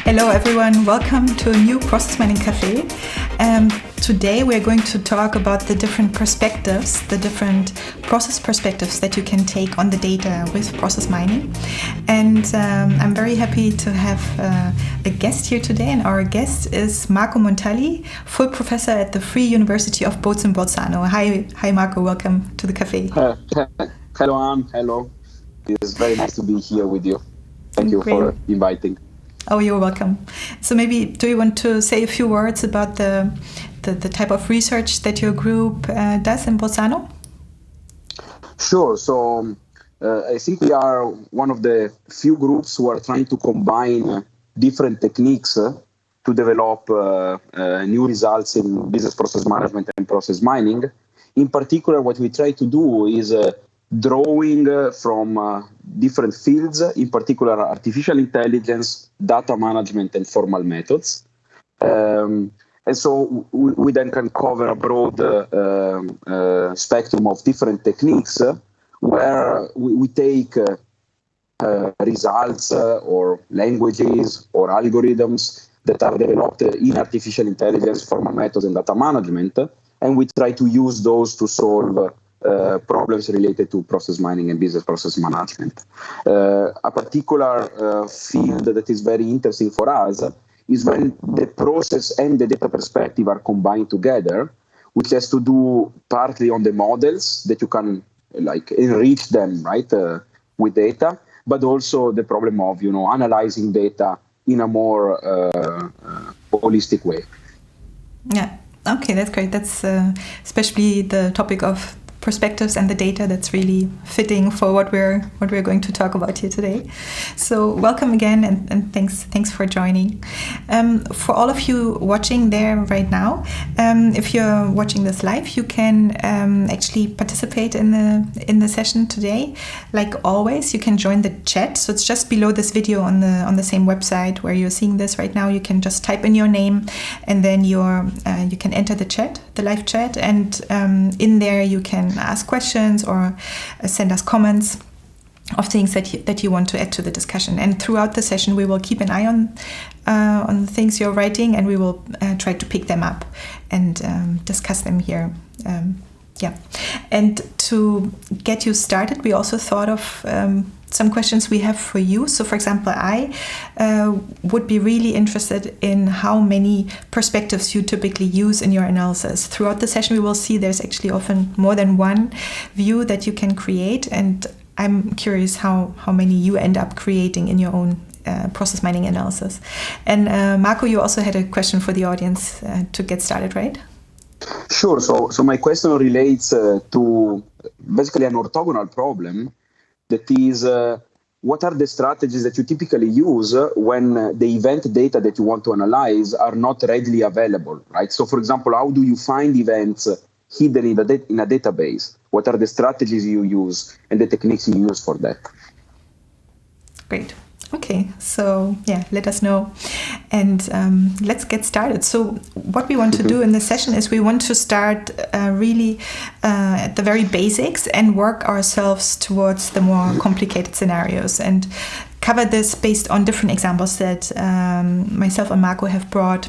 Hello everyone, welcome to a new Process Mining Café. Today we're going to talk about the different perspectives, the different process perspectives that you can take on the data with process mining. And I'm very happy to have a guest here today, and our guest is Marco Montali, full professor at the Free University of Bozen-Bolzano. Hi Marco, welcome to the cafe. Hello Anne, hello. It's very nice to be here with you. Thank you for inviting. Oh, you're welcome. So maybe, do you want to say a few words about the type of research that your group does in Bolzano? Sure. So I think we are one of the few groups who are trying to combine different techniques to develop new results in business process management and process mining. In particular, what we try to do is drawing from different fields, in particular artificial intelligence, data management, and formal methods. And so we then can cover a broad spectrum of different techniques where we take results or languages or algorithms that are developed in artificial intelligence, formal methods, and data management, and we try to use those to solve problems related to process mining and business process management. A particular field that is very interesting for us is when the process and the data perspective are combined together, which has to do partly on the models that you can enrich them with data, but also the problem of analyzing data in a more holistic way. Yeah. Okay, that's great. That's especially the topic of perspectives and the data that's really fitting for what we're going to talk about here today. So welcome again, and thanks for joining. For all of you watching there right now, if you're watching this live, you can actually participate in the session today. Like always, you can join the chat. So it's just below this video on the same website where you're seeing this right now. You can just type in your name, and then you can enter the live chat, and in there you can ask questions or send us comments of things that you want to add to the discussion. And throughout the session, we will keep an eye on the things you're writing, and we will try to pick them up and discuss them here. And to get you started, we also thought of some questions we have for you. So, for example, I would be really interested in how many perspectives you typically use in your analysis. Throughout the session, we will see there's actually often more than one view that you can create, and I'm curious how many you end up creating in your own process mining analysis. And Marco, you also had a question for the audience to get started, right? Sure. So my question relates to basically an orthogonal problem. That is, what are the strategies that you typically use when the event data that you want to analyze are not readily available, right? So, for example, how do you find events hidden in a database? What are the strategies you use and the techniques you use for that? Great. Okay, so let us know, and let's get started. So what we want to do in this session is we want to start really at the very basics and work ourselves towards the more complicated scenarios, and cover this based on different examples that myself and Marco have brought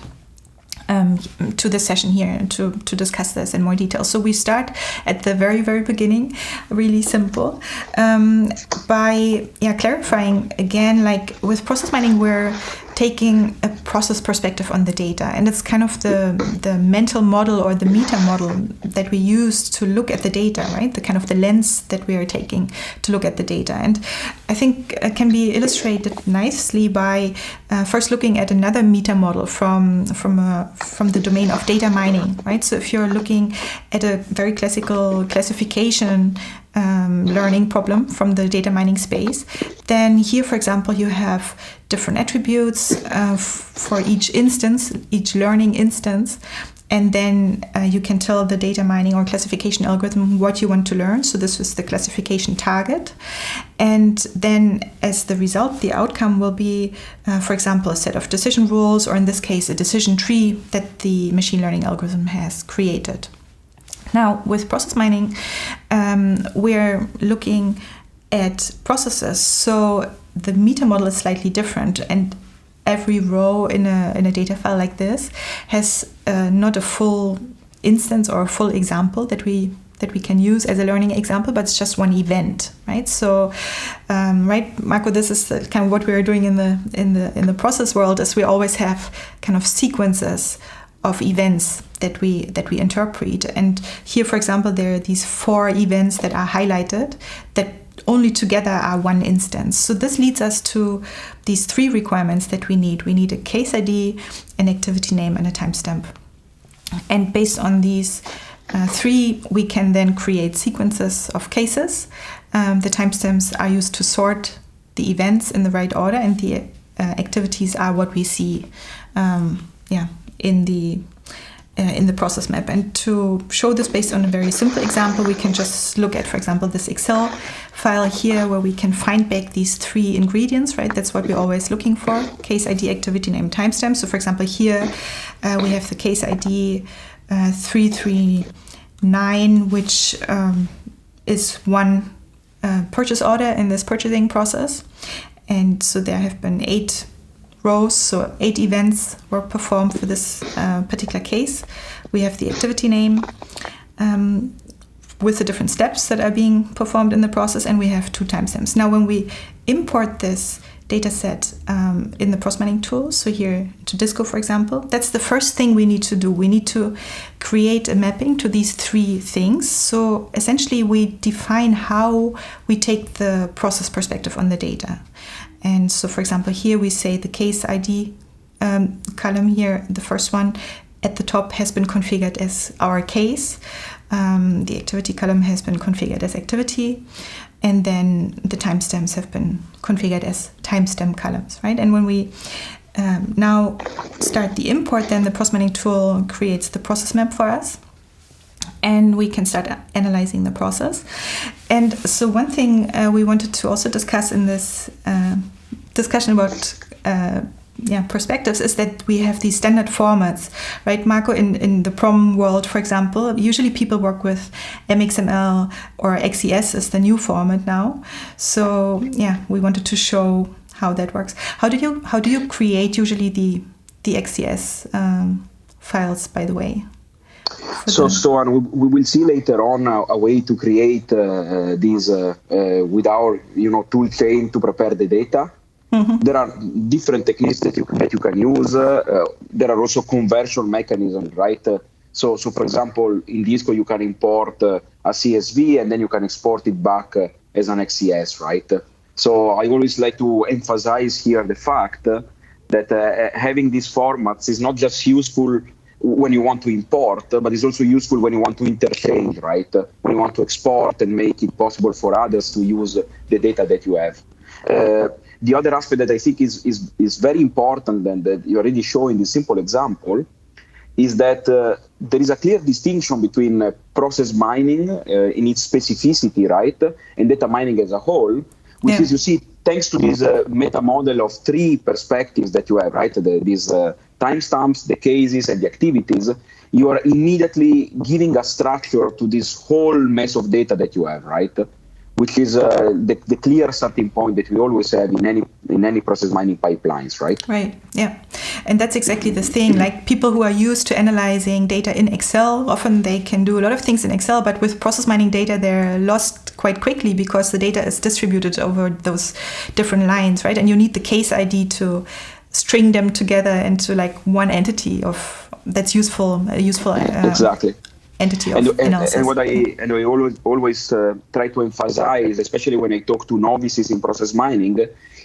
to the session here to discuss this in more detail. So we start at the very, very beginning, really simple, by clarifying again, like with process mining, we're taking a process perspective on the data, and it's kind of the mental model or the meta model that we use to look at the data, right? The kind of the lens that we are taking to look at the data. And I think it can be illustrated nicely by first looking at another meta model from the domain of data mining, right? So if you're looking at a very classical classification learning problem from the data mining space, then here, for example, you have different attributes for each instance, each learning instance, and then you can tell the data mining or classification algorithm what you want to learn. So this is the classification target, and then as the result, the outcome will be, for example, a set of decision rules, or in this case, a decision tree that the machine learning algorithm has created. Now, with process mining, we're looking at processes, so the meta model is slightly different, and every row in a data file like this has not a full instance or a full example that we can use as a learning example, but it's just one event, right? So, right, Marco, this is kind of what we are doing in the process world, is we always have kind of sequences of events that we interpret. And here, for example, there are these 4 events that are highlighted that only together are one instance. So this leads us to these 3 requirements that we need. We need a case ID, an activity name, and a timestamp. And based on these 3, we can then create sequences of cases. The timestamps are used to sort the events in the right order, and the activities are what we see in the process map. And to show this based on a very simple example, we can just look at, for example, this Excel file here, where we can find back these 3 ingredients, right? That's what we're always looking for: case ID, activity name, timestamp. So, for example, here we have the case ID 339, which is one purchase order in this purchasing process. And so there have been 8 rows, so 8 events were performed for this particular case. We have the activity name with the different steps that are being performed in the process, and we have 2 timestamps. Now, when we import this data set in the process mining tool, so here to Disco, for example, that's the first thing we need to do. We need to create a mapping to these 3 things. So essentially, we define how we take the process perspective on the data. And so, for example, here we say the case ID column here, the first one at the top, has been configured as our case. The activity column has been configured as activity. And then the timestamps have been configured as timestamp columns, right? And when we now start the import, then the process mining tool creates the process map for us. And we can start analyzing the process. And so one thing we wanted to also discuss in this discussion about perspectives is that we have these standard formats, right, Marco? In the PROM world, for example, usually people work with MXML or XES is the new format now. So we wanted to show how that works. How do you create usually the XES files, by the way? So we will see later on a way to create these with our tool chain to prepare the data. Mm-hmm. There are different techniques that you can use. There are also conversion mechanisms, right? So for example, in Disco you can import a CSV and then you can export it back as an XCS, right? So I always like to emphasize here the fact that having these formats is not just useful when you want to import, but it's also useful when you want to interchange, right? When you want to export and make it possible for others to use the data that you have. The other aspect that I think is very important, and that you already show in this simple example, is that there is a clear distinction between process mining in its specificity, right, and data mining as a whole, which is, you see, thanks to this meta model of 3 perspectives that you have, right, these timestamps, the cases, and the activities, you are immediately giving a structure to this whole mess of data that you have, right? Which is the clear starting point that we always have in any process mining pipelines, right? Right, yeah. And that's exactly the thing. Like, people who are used to analyzing data in Excel, often they can do a lot of things in Excel, but with process mining data, they're lost quite quickly because the data is distributed over those different lines, right? And you need the case ID to string them together into like one entity that's useful. Exactly. Entity of analysis. And what I always try to emphasize, especially when I talk to novices in process mining,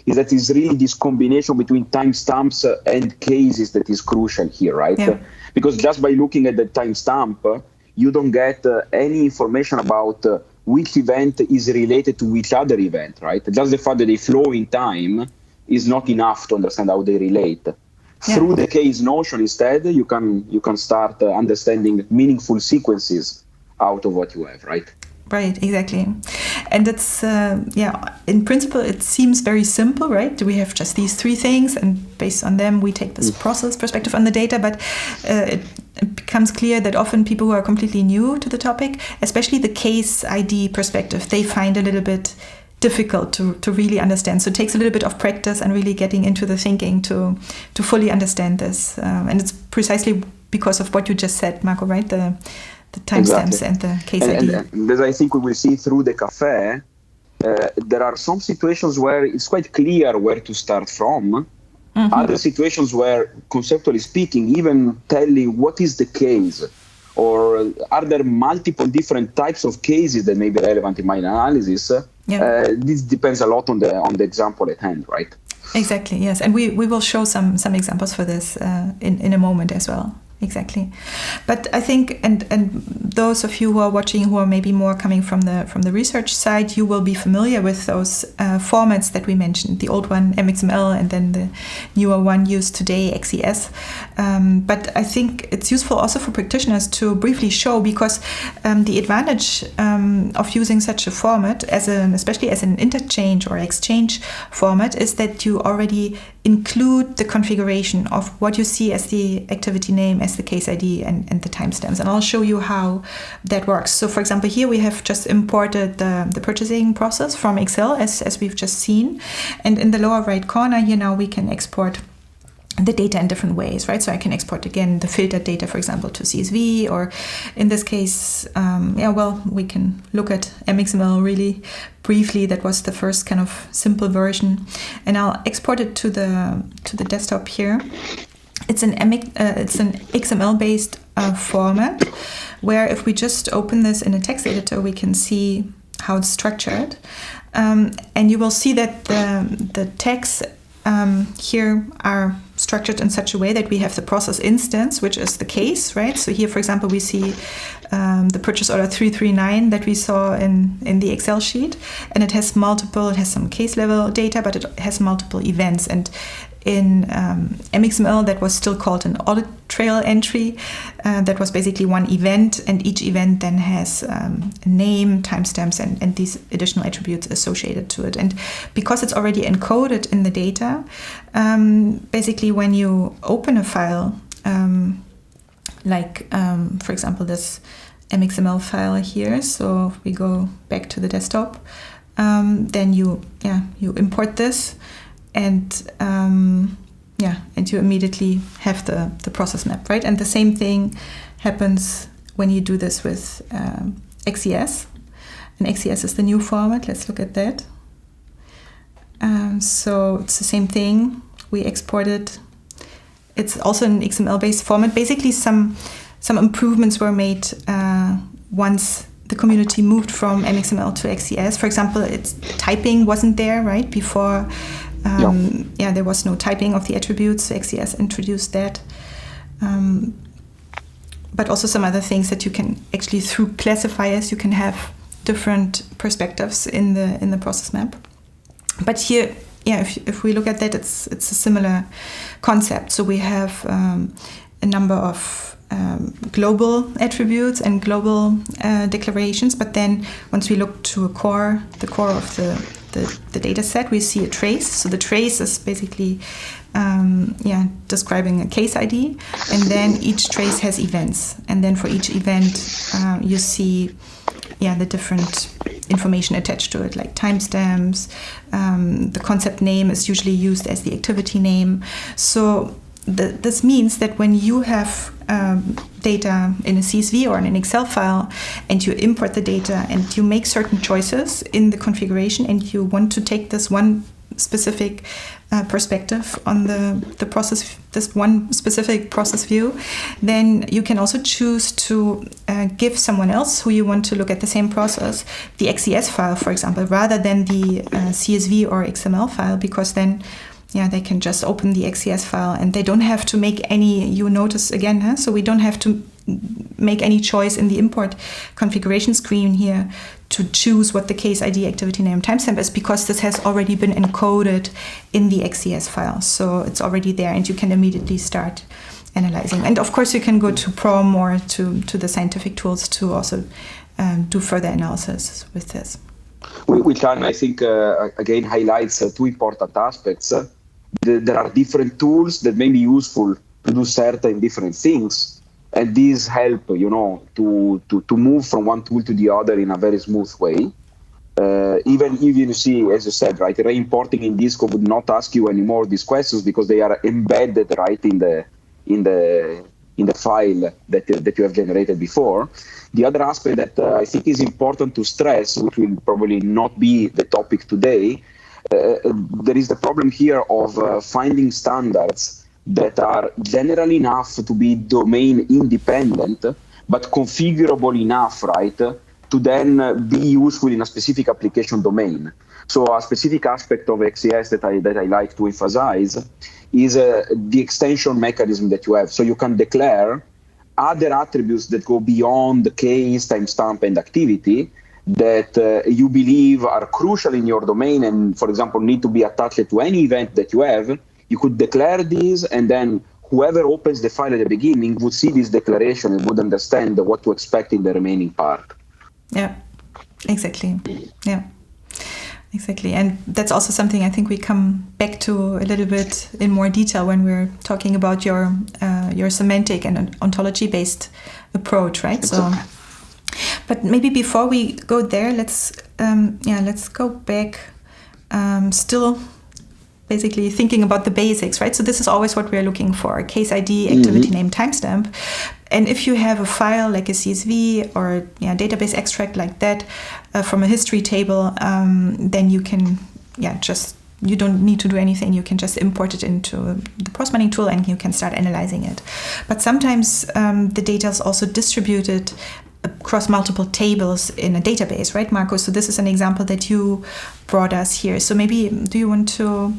is that it's really this combination between timestamps and cases that is crucial here, right? Yeah. Because just by looking at the timestamp, you don't get any information about which event is related to which other event, right? Just the fact that they flow in time is not enough to understand how they relate. Yeah. Through the case notion, instead, you can start understanding meaningful sequences out of what you have, right? Right, exactly. And it's, in principle, it seems very simple, right? We have just these 3 things, and based on them, we take this process perspective on the data, but it becomes clear that often people who are completely new to the topic, especially the case ID perspective, they find a little bit difficult to really understand. So it takes a little bit of practice and really getting into the thinking to fully understand this. And it's precisely because of what you just said, Marco, right? The timestamps and the case ID. And as I think we will see through the cafe, there are some situations where it's quite clear where to start from. Other situations where, conceptually speaking, even telling what is the case, or are there multiple different types of cases that may be relevant in my analysis? This depends a lot on the example at hand, right? Exactly, yes. And we will show some examples for this in a moment as well. Exactly. But I think, and those of you who are watching who are maybe more coming from the research side, you will be familiar with those formats that we mentioned, the old one, MXML, and then the newer one used today, XES. But I think it's useful also for practitioners to briefly show, because the advantage of using such a format, especially as an interchange or exchange format, is that you already include the configuration of what you see as the activity name, as the case ID, and the timestamps. And I'll show you how that works. So for example, here we have just imported the purchasing process from Excel, as we've just seen. And in the lower right corner here now we can export the data in different ways, right? So I can export again the filtered data, for example, to CSV, or in this case, we can look at MXML really briefly. That was the first kind of simple version, and I'll export it to the desktop here. It's an XML-based format, where if we just open this in a text editor, we can see how it's structured, and you will see that the tags here are structured in such a way that we have the process instance, which is the case, right? So here, for example, we see the purchase order 339 that we saw in the Excel sheet, and it has some case level data, but it has multiple events. And in MXML, that was still called an audit trail entry. That was basically one event, and each event then has a name, timestamps, and these additional attributes associated to it. And because it's already encoded in the data, basically when you open a file, for example, this MXML file here, so if we go back to the desktop, then you import this, and you immediately have the process map, right? And the same thing happens when you do this with XES. And XES is the new format. Let's look at that. So it's the same thing. We export it. It's also an XML-based format. Basically, some improvements were made once the community moved from MXML to XES. For example, typing wasn't there, right? Before, there was no typing of the attributes. So XES introduced that. But also some other things that you can actually, through classifiers, you can have different perspectives in the process map. But here, if we look at that, it's a similar concept. So we have a number of global attributes and global declarations, but then once we look to the core of the data set, we see a trace. So the trace is basically describing a case ID, and then each trace has events, and then for each event you see the different information attached to it, like timestamps. The concept name is usually used as the activity name. So this means that when you have data in a CSV or in an Excel file, and you import the data and you make certain choices in the configuration, and you want to take this one specific perspective on the process, this one specific process view, then you can also choose to give someone else who you want to look at the same process the XES file, for example, rather than the CSV or XML file, because then they can just open the XES file and they don't have to make any, you notice again, so we don't have to make any choice in the import configuration screen here to choose what the case ID, activity name, timestamp is, because this has already been encoded in the XES file. So it's already there and you can immediately start analyzing. And of course you can go to PROM or to the scientific tools to also do further analysis with this. Which I think again highlights two important aspects. There are different tools that may be useful to do certain different things, and these help, to move from one tool to the other in a very smooth way. Even if you see, as you said, right, re-importing in Disco would not ask you anymore these questions because they are embedded right in the file that you have generated before. The other aspect that I think is important to stress, which will probably not be the topic today, there is the problem here of finding standards that are general enough to be domain independent, but configurable enough, right, to then be useful in a specific application domain. So a specific aspect of XCS that I like to emphasize is the extension mechanism that you have. So you can declare other attributes that go beyond the case, timestamp, and activity that you believe are crucial in your domain and, for example, need to be attached to any event that you have. You could declare these, and then whoever opens the file at the beginning would see this declaration and would understand what to expect in the remaining part. Yeah, exactly. Yeah. Exactly. And that's also something I think we come back to a little bit in more detail when we're talking about your semantic and ontology-based approach, right? Exactly. So, but maybe before we go there, let's go back. Still, basically thinking about the basics, right? So this is always what we're looking for: case ID, activity name, timestamp. And if you have a file like a CSV or database extract like that from a history table, then you can you don't need to do anything. You can just import it into the Process Mining tool and you can start analyzing it. But sometimes the data is also distributed across multiple tables in a database, right, Marco? So this is an example that you brought us here. So maybe do you want to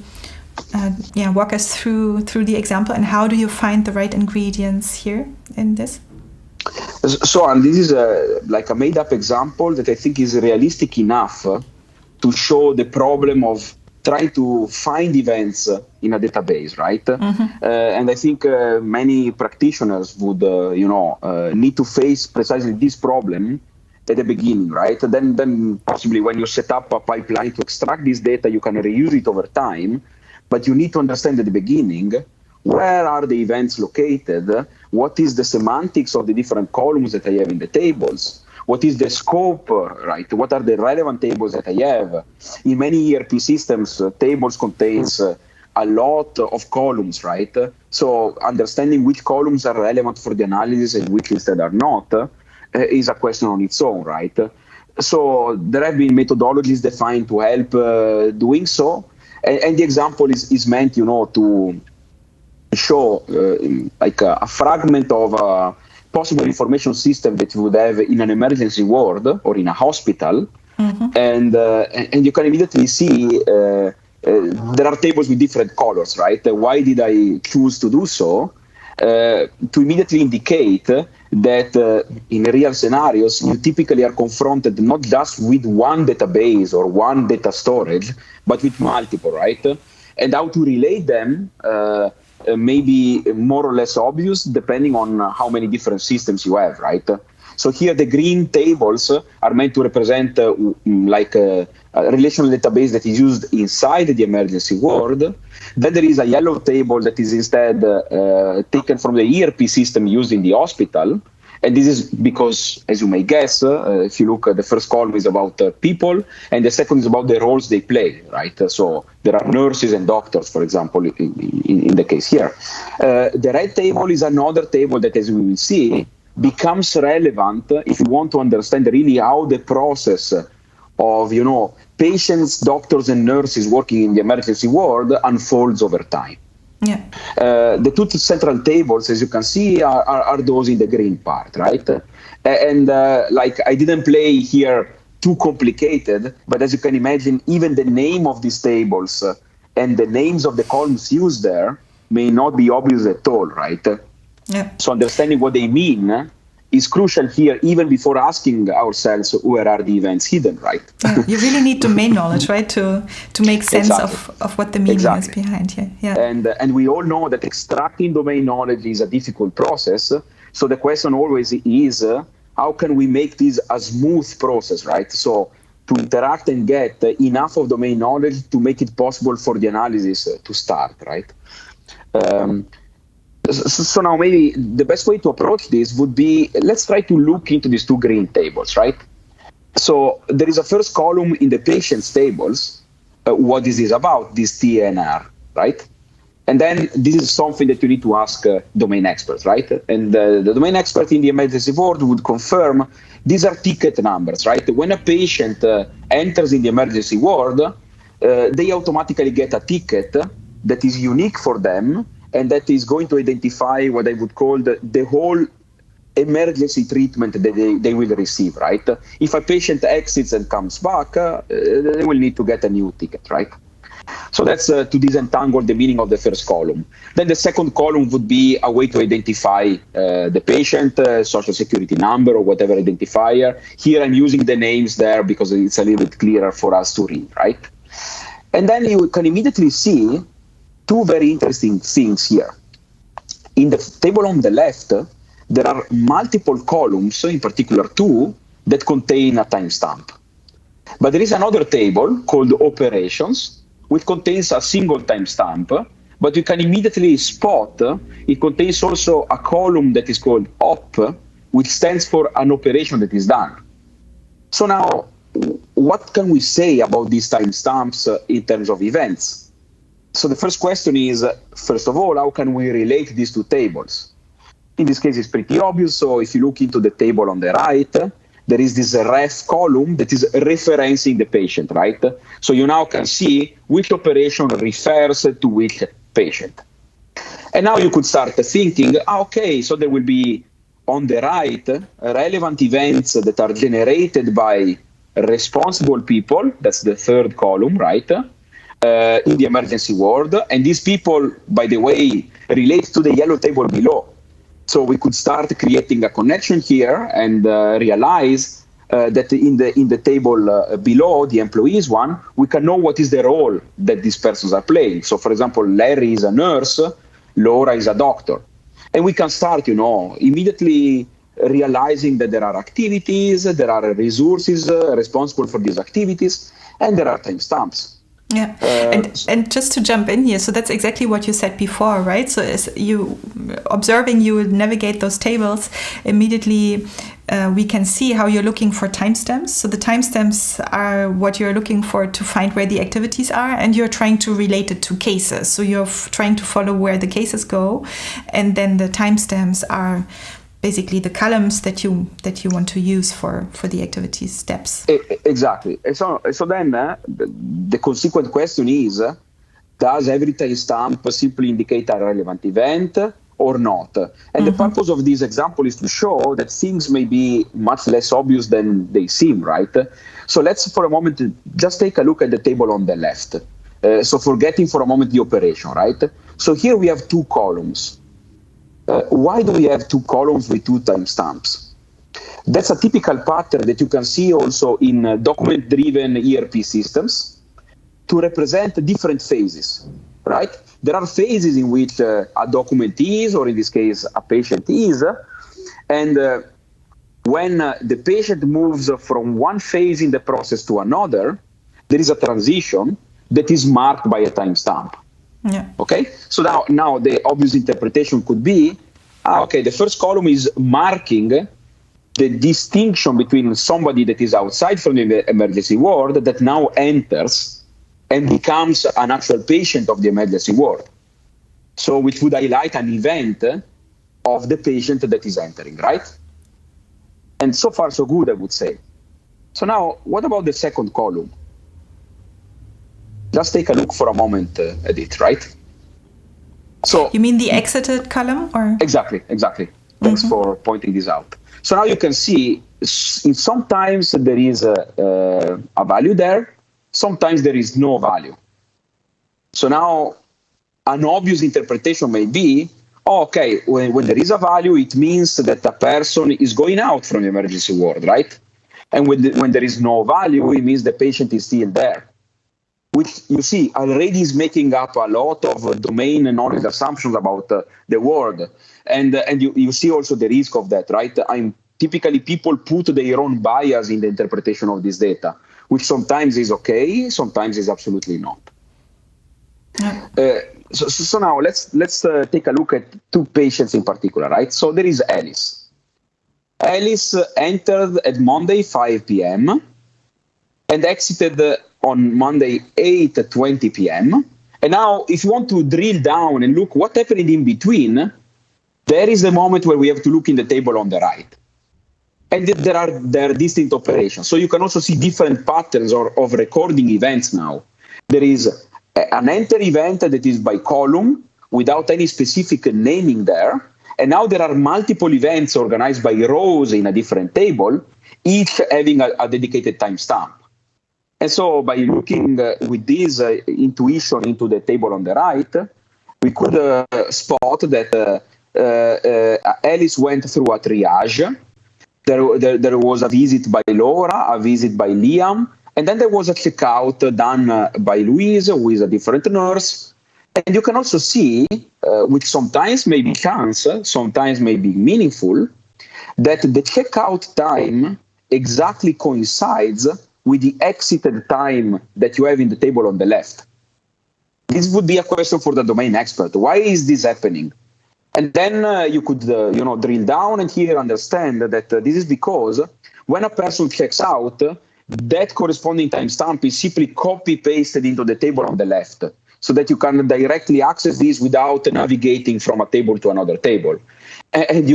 walk us through the example, and how do you find the right ingredients here in this? So, and this is like a made-up example that I think is realistic enough to show the problem of trying to find events in a database, right? And I think many practitioners would, need to face precisely this problem at the beginning, right? Then possibly when you set up a pipeline to extract this data, you can reuse it over time. But you need to understand at the beginning, where are the events located? What is the semantics of the different columns that I have in the tables? What is the scope, right? What are the relevant tables that I have? In many ERP systems, tables contains a lot of columns, right? So understanding which columns are relevant for the analysis and which instead are not is a question on its own, right? So there have been methodologies defined to help doing so. And the example is meant, to show like a fragment of a possible information system that you would have in an emergency ward or in a hospital. And you can immediately see there are tables with different colors, right? Why did I choose to do so? To immediately indicate that in real scenarios, you typically are confronted not just with one database or one data storage, but with multiple, right? And how to relate them may be more or less obvious depending on how many different systems you have, right? So here the green tables are meant to represent like a relational database that is used inside the emergency ward. Then there is a yellow table that is instead taken from the ERP system used in the hospital. And this is because, as you may guess, if you look at the first column is about people, and the second is about the roles they play, right? So there are nurses and doctors, for example, in the case here. The red table is another table that, as we will see, becomes relevant if you want to understand really how the process of, patients, doctors, and nurses working in the emergency ward unfolds over time. Yeah. The two central tables, as you can see, are those in the green part, right? And like I didn't play here too complicated, but as you can imagine, even the name of these tables and the names of the columns used there may not be obvious at all, right? Yeah. So understanding what they mean is crucial here, even before asking ourselves where are the events hidden, right? Yeah, you really need domain knowledge, right, to make sense of what the meaning is behind here. Yeah. And we all know that extracting domain knowledge is a difficult process. So the question always is, how can we make this a smooth process, right? So to interact and get enough of domain knowledge to make it possible for the analysis to start, right? So now maybe the best way to approach this would be, let's try to look into these two green tables, right? So there is a first column in the patient's tables. What is this about, this TNR, right? And then this is something that you need to ask domain experts, right? And the domain expert in the emergency ward would confirm these are ticket numbers, right? When a patient enters in the emergency ward, they automatically get a ticket that is unique for them and that is going to identify what I would call the whole emergency treatment that they will receive, right? If a patient exits and comes back, they will need to get a new ticket, right? So that's to disentangle the meaning of the first column. Then the second column would be a way to identify the patient, social security number or whatever identifier. Here I'm using the names there because it's a little bit clearer for us to read, right? And then you can immediately see two very interesting things here. In the table on the left, there are multiple columns, in particular two, that contain a timestamp. But there is another table called operations, which contains a single timestamp, but you can immediately spot it contains also a column that is called op, which stands for an operation that is done. So now, what can we say about these timestamps in terms of events? So the first question is, first of all, how can we relate these two tables? In this case, it's pretty obvious. So if you look into the table on the right, there is this ref column that is referencing the patient, right? So you now can see which operation refers to which patient. And now you could start thinking, okay, so there will be on the right relevant events that are generated by responsible people. That's the third column, right? In the emergency ward. And these people, by the way, relate to the yellow table below. So we could start creating a connection here and realize that in the table below, the employees one, we can know what is the role that these persons are playing. So, for example, Larry is a nurse, Laura is a doctor. And we can start, immediately realizing that there are activities, there are resources responsible for these activities, and there are timestamps. Yeah, and just to jump in here, so that's exactly what you said before, right? So as you observing, you navigate those tables, immediately we can see how you're looking for timestamps. So the timestamps are what you're looking for to find where the activities are, and you're trying to relate it to cases. So you're trying to follow where the cases go, and then the timestamps are basically the columns that you want to use for the activity steps. Exactly. So then the consequent question is, does every timestamp simply indicate a relevant event or not? And the purpose of this example is to show that things may be much less obvious than they seem, right? So let's for a moment just take a look at the table on the left. So forgetting for a moment the operation, right? So here we have two columns. Why do we have two columns with two timestamps? That's a typical pattern that you can see also in document-driven ERP systems to represent different phases, right? There are phases in which a document is, or in this case, a patient is, and when the patient moves from one phase in the process to another, there is a transition that is marked by a timestamp. Yeah. Okay. So now the obvious interpretation could be, the first column is marking the distinction between somebody that is outside from the emergency ward that now enters and becomes an actual patient of the emergency ward. So which would highlight an event of the patient that is entering, right? And so far so good, I would say. So now, what about the second column? Just take a look for a moment at it, right? So you mean the exited column, or? Exactly. Thanks for pointing this out. So now you can see sometimes there is a value there, sometimes there is no value. So now an obvious interpretation may be, when there is a value, it means that a person is going out from the emergency ward, right? And when there is no value, it means the patient is still there, which you see already is making up a lot of domain and knowledge assumptions about the word. And you see also the risk of that, right? Typically people put their own bias in the interpretation of this data, which sometimes is okay, sometimes is absolutely not. So now let's take a look at two patients in particular, right? So there is Alice. Alice entered at Monday 5 p.m. and exited on Monday 8:20 p.m. And now, if you want to drill down and look what happened in between, there is a moment where we have to look in the table on the right. And there are distinct operations. So you can also see different patterns of recording events now. There is an enter event that is by column without any specific naming there. And now there are multiple events organized by rows in a different table, each having a dedicated timestamp. And so by looking with this intuition into the table on the right, we could spot that Alice went through a triage. There was a visit by Laura, a visit by Liam, and then there was a checkout done by Louise, who is a different nurse. And you can also see, which sometimes may be chance, sometimes may be meaningful, that the checkout time exactly coincides with the exited time that you have in the table on the left. This would be a question for the domain expert. Why is this happening? And then you could drill down and here understand that this is because when a person checks out, that corresponding timestamp is simply copy-pasted into the table on the left, so that you can directly access this without navigating from a table to another table. And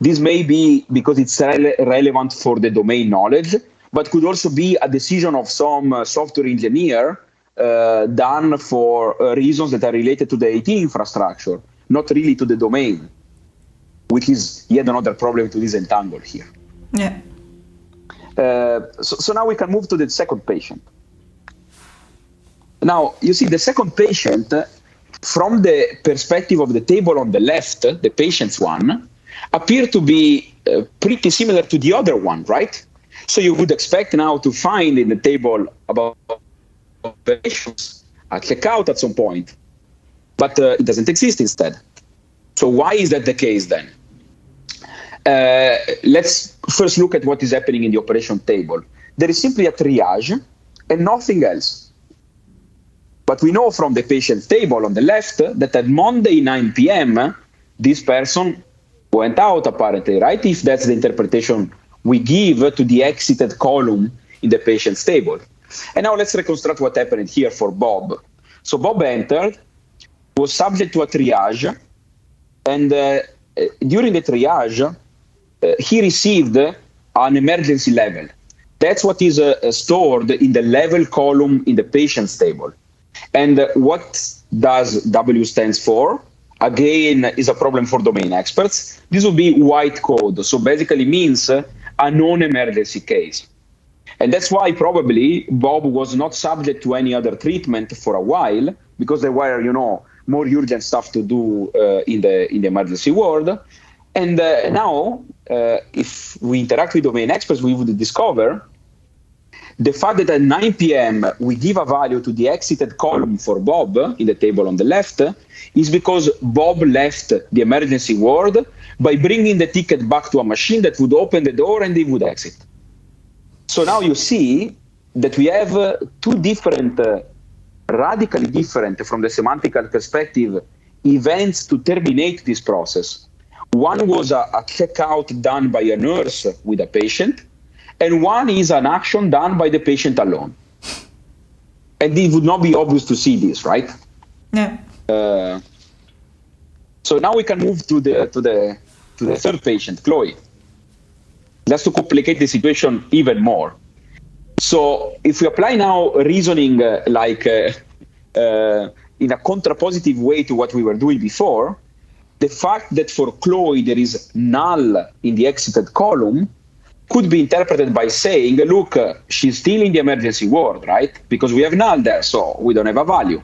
this may be because it's relevant for the domain knowledge, but could also be a decision of some software engineer done for reasons that are related to the IT infrastructure, not really to the domain, which is yet another problem to disentangle here. Yeah. So now we can move to the second patient. Now, you see the second patient, from the perspective of the table on the left, the patient's one, appear to be pretty similar to the other one, right? So you would expect now to find in the table about patients a checkout at some point, but it doesn't exist instead. So why is that the case then? Let's first look at what is happening in the operation table. There is simply a triage and nothing else. But we know from the patient table on the left that at Monday 9 p.m., this person went out apparently, right? If that's the interpretation we give to the exited column in the patient's table. And now let's reconstruct what happened here for Bob. So Bob entered, was subject to a triage, and during the triage, he received an emergency level. That's what is stored in the level column in the patient's table. And what does W stands for? Again, is a problem for domain experts. This will be white code. So basically means a non-emergency case. And that's why probably Bob was not subject to any other treatment for a while, because there were, more urgent stuff to do in the emergency ward. And now, if we interact with domain experts, we would discover the fact that at 9 p.m. we give a value to the exited column for Bob in the table on the left is because Bob left the emergency ward by bringing the ticket back to a machine that would open the door and he would exit. So now you see that we have two different, radically different from the semantical perspective, events to terminate this process. One was a checkout done by a nurse with a patient, and one is an action done by the patient alone. And it would not be obvious to see this, right? Yeah. So now we can move to the third patient, Chloe. Just to complicate the situation even more. So if we apply now reasoning in a contrapositive way to what we were doing before, the fact that for Chloe there is null in the exited column could be interpreted by saying, look, she's still in the emergency ward, right? Because we have null there, so we don't have a value.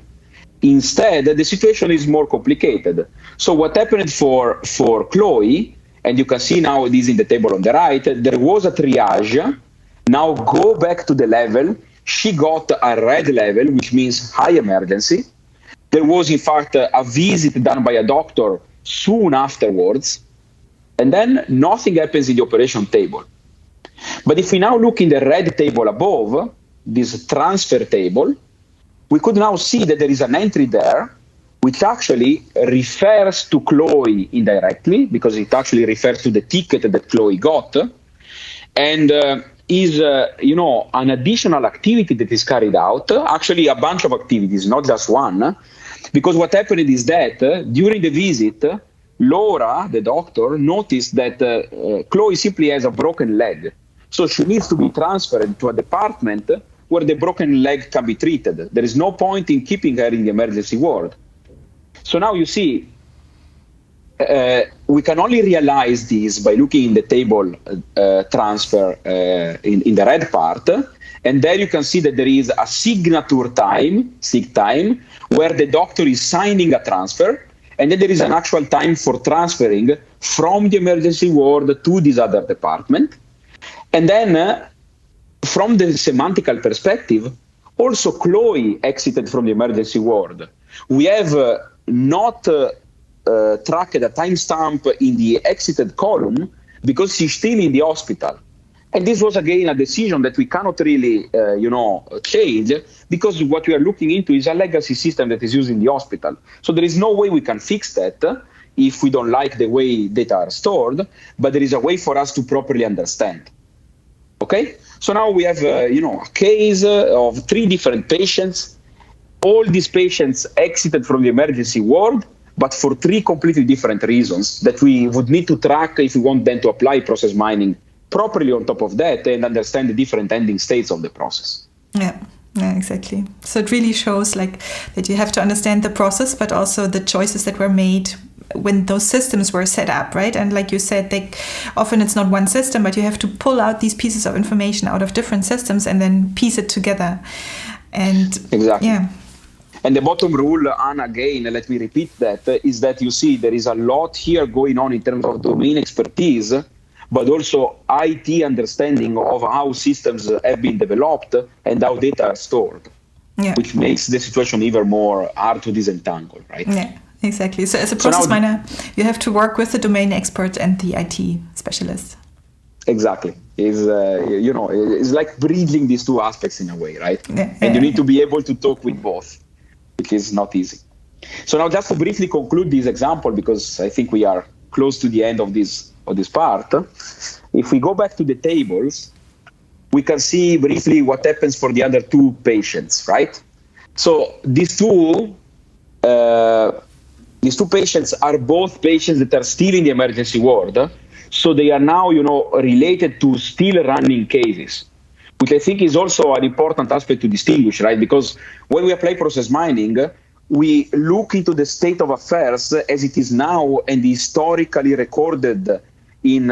Instead, the situation is more complicated. So what happened for Chloe, and you can see now this in the table on the right, there was a triage. Now go back to the level. She got a red level, which means high emergency. There was, in fact, a visit done by a doctor soon afterwards. And then nothing happens in the operation table. But if we now look in the red table above, this transfer table, we could now see that there is an entry there which actually refers to Chloe indirectly, because it actually refers to the ticket that Chloe got, and is an additional activity that is carried out, actually a bunch of activities, not just one, because what happened is that during the visit, Laura, the doctor, noticed that Chloe simply has a broken leg. So she needs to be transferred to a department where the broken leg can be treated. There is no point in keeping her in the emergency ward. So now you see, we can only realize this by looking in the table transfer in the red part. And there you can see that there is a signature time, sig time, where the doctor is signing a transfer. And then there is an actual time for transferring from the emergency ward to this other department. And then from the semantical perspective, also Chloe exited from the emergency ward. We have not tracked a timestamp in the exited column because she's still in the hospital. And this was, again, a decision that we cannot really, change, because what we are looking into is a legacy system that is used in the hospital. So there is no way we can fix that if we don't like the way data are stored, but there is a way for us to properly understand. Okay? So now we have, a case of 3 different patients. All these patients exited from the emergency ward, but for 3 completely different reasons that we would need to track if we want then to apply process mining properly on top of that and understand the different ending states of the process. Yeah, exactly. So it really shows that you have to understand the process, but also the choices that were made when those systems were set up, right? And like you said, often it's not one system, but you have to pull out these pieces of information out of different systems and then piece it together. And exactly. Yeah. And the bottom rule, Anna, again, let me repeat that, is that you see there is a lot here going on in terms of domain expertise, but also IT understanding of how systems have been developed and how data are stored, which makes the situation even more hard to disentangle, right? Yeah, exactly. So as a process miner, you have to work with the domain expert and the IT specialist. Exactly. It's like bridging these 2 aspects in a way, right? And you need to be able to talk with both, which is not easy. So now just to briefly conclude this example, because I think we are close to the end of this part. If we go back to the tables, we can see briefly what happens for the other 2 patients, right? So these two patients are both patients that are still in the emergency ward. So they are now, related to still running cases, which I think is also an important aspect to distinguish, right? Because when we apply process mining, we look into the state of affairs as it is now and historically recorded in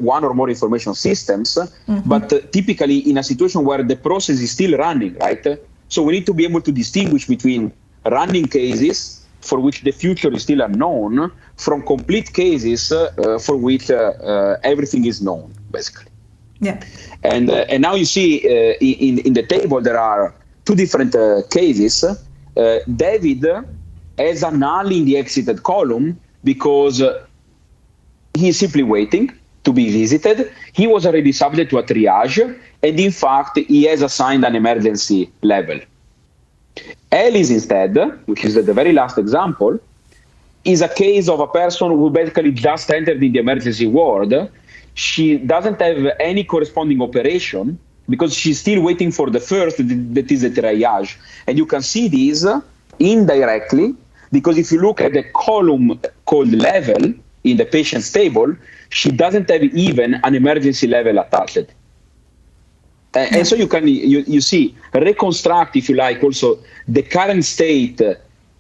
one or more information systems, but typically in a situation where the process is still running, right? So we need to be able to distinguish between running cases for which the future is still unknown from complete cases for which everything is known, basically. Yeah. And now you see in the table there are 2 different cases. David has a null in the exited column because he's simply waiting to be visited. He was already subject to a triage, and in fact, he has assigned an emergency level. Alice instead, which is the very last example, is a case of a person who basically just entered in the emergency ward. She doesn't have any corresponding operation because she's still waiting for the first, that is the triage. And you can see this indirectly, because if you look at the column called level in the patient's table, she doesn't have even an emergency level attached. And so you see, reconstruct, if you like, also the current state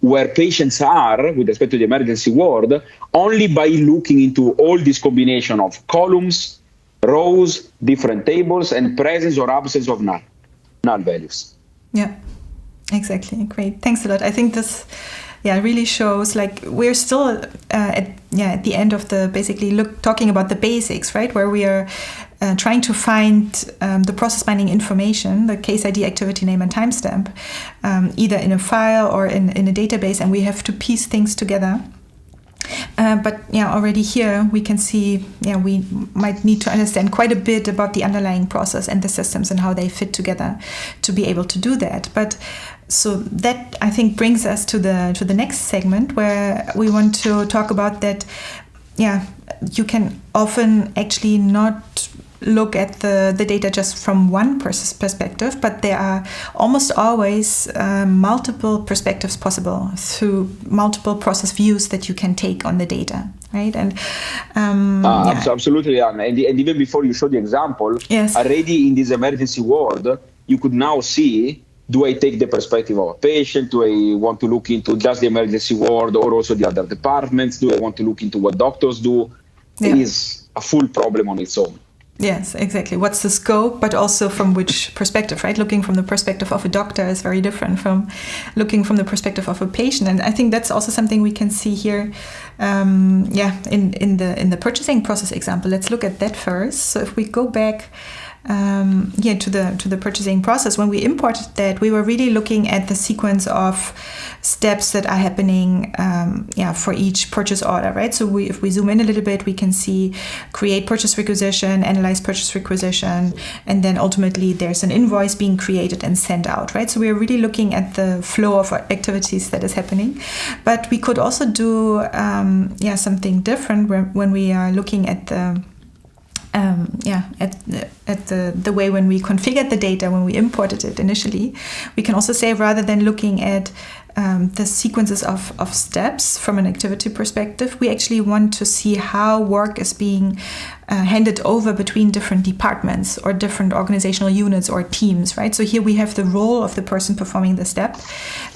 where patients are with respect to the emergency ward only by looking into all this combination of columns, rows, different tables, and presence or absence of null values. Yeah, exactly. Great. Thanks a lot. I think this really shows we're still at the end of the talking about the basics, right? Where we are trying to find the process mining information, the case ID, activity name, and timestamp, either in a file or in a database, and we have to piece things together. But already here we can see, we might need to understand quite a bit about the underlying process and the systems and how they fit together to be able to do that. But so that, I think, brings us to the next segment, where we want to talk about that. You can often actually not look at the data just from one perspective, but there are almost always multiple perspectives possible through multiple process views that you can take on the data, right? And absolutely, Anna. And even before you show the example, yes, already in this emergency ward, you could now see, do I take the perspective of a patient? Do I want to look into just the emergency ward or also the other departments? Do I want to look into what doctors do? It is a full problem on its own. Yes, exactly. What's the scope, but also from which perspective, right? Looking from the perspective of a doctor is very different from looking from the perspective of a patient. And I think that's also something we can see here in the purchasing process example. Let's look at that first. So if we go back to the purchasing process, when we imported that, we were really looking at the sequence of steps that are happening for each purchase order, right? So if we zoom in a little bit, we can see create purchase requisition, analyze purchase requisition, and then ultimately there's an invoice being created and sent out, right? So we're really looking at the flow of activities that is happening. But we could also do something different when we are looking at the way when we configured the data, when we imported it initially. We can also say, rather than looking at the sequences of steps from an activity perspective, we actually want to see how work is being handed over between different departments or different organizational units or teams, right? So here we have the role of the person performing the step.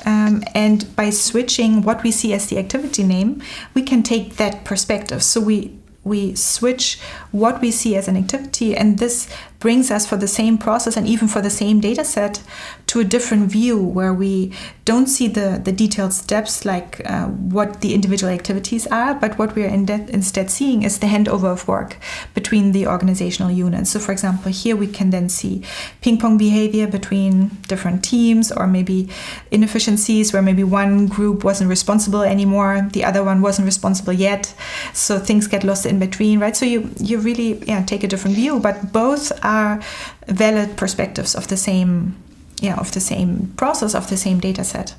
And by switching what we see as the activity name, we can take that perspective. So we switch what we see as an activity, and this brings us, for the same process and even for the same data set, to a different view where we don't see the detailed steps like what the individual activities are, but what we're instead seeing is the handover of work between the organizational units. So for example, here we can then see ping pong behavior between different teams, or maybe inefficiencies where maybe one group wasn't responsible anymore, the other one wasn't responsible yet, so things get lost in between, right? So you really take a different view, but both are valid perspectives of the same process, of the same data set.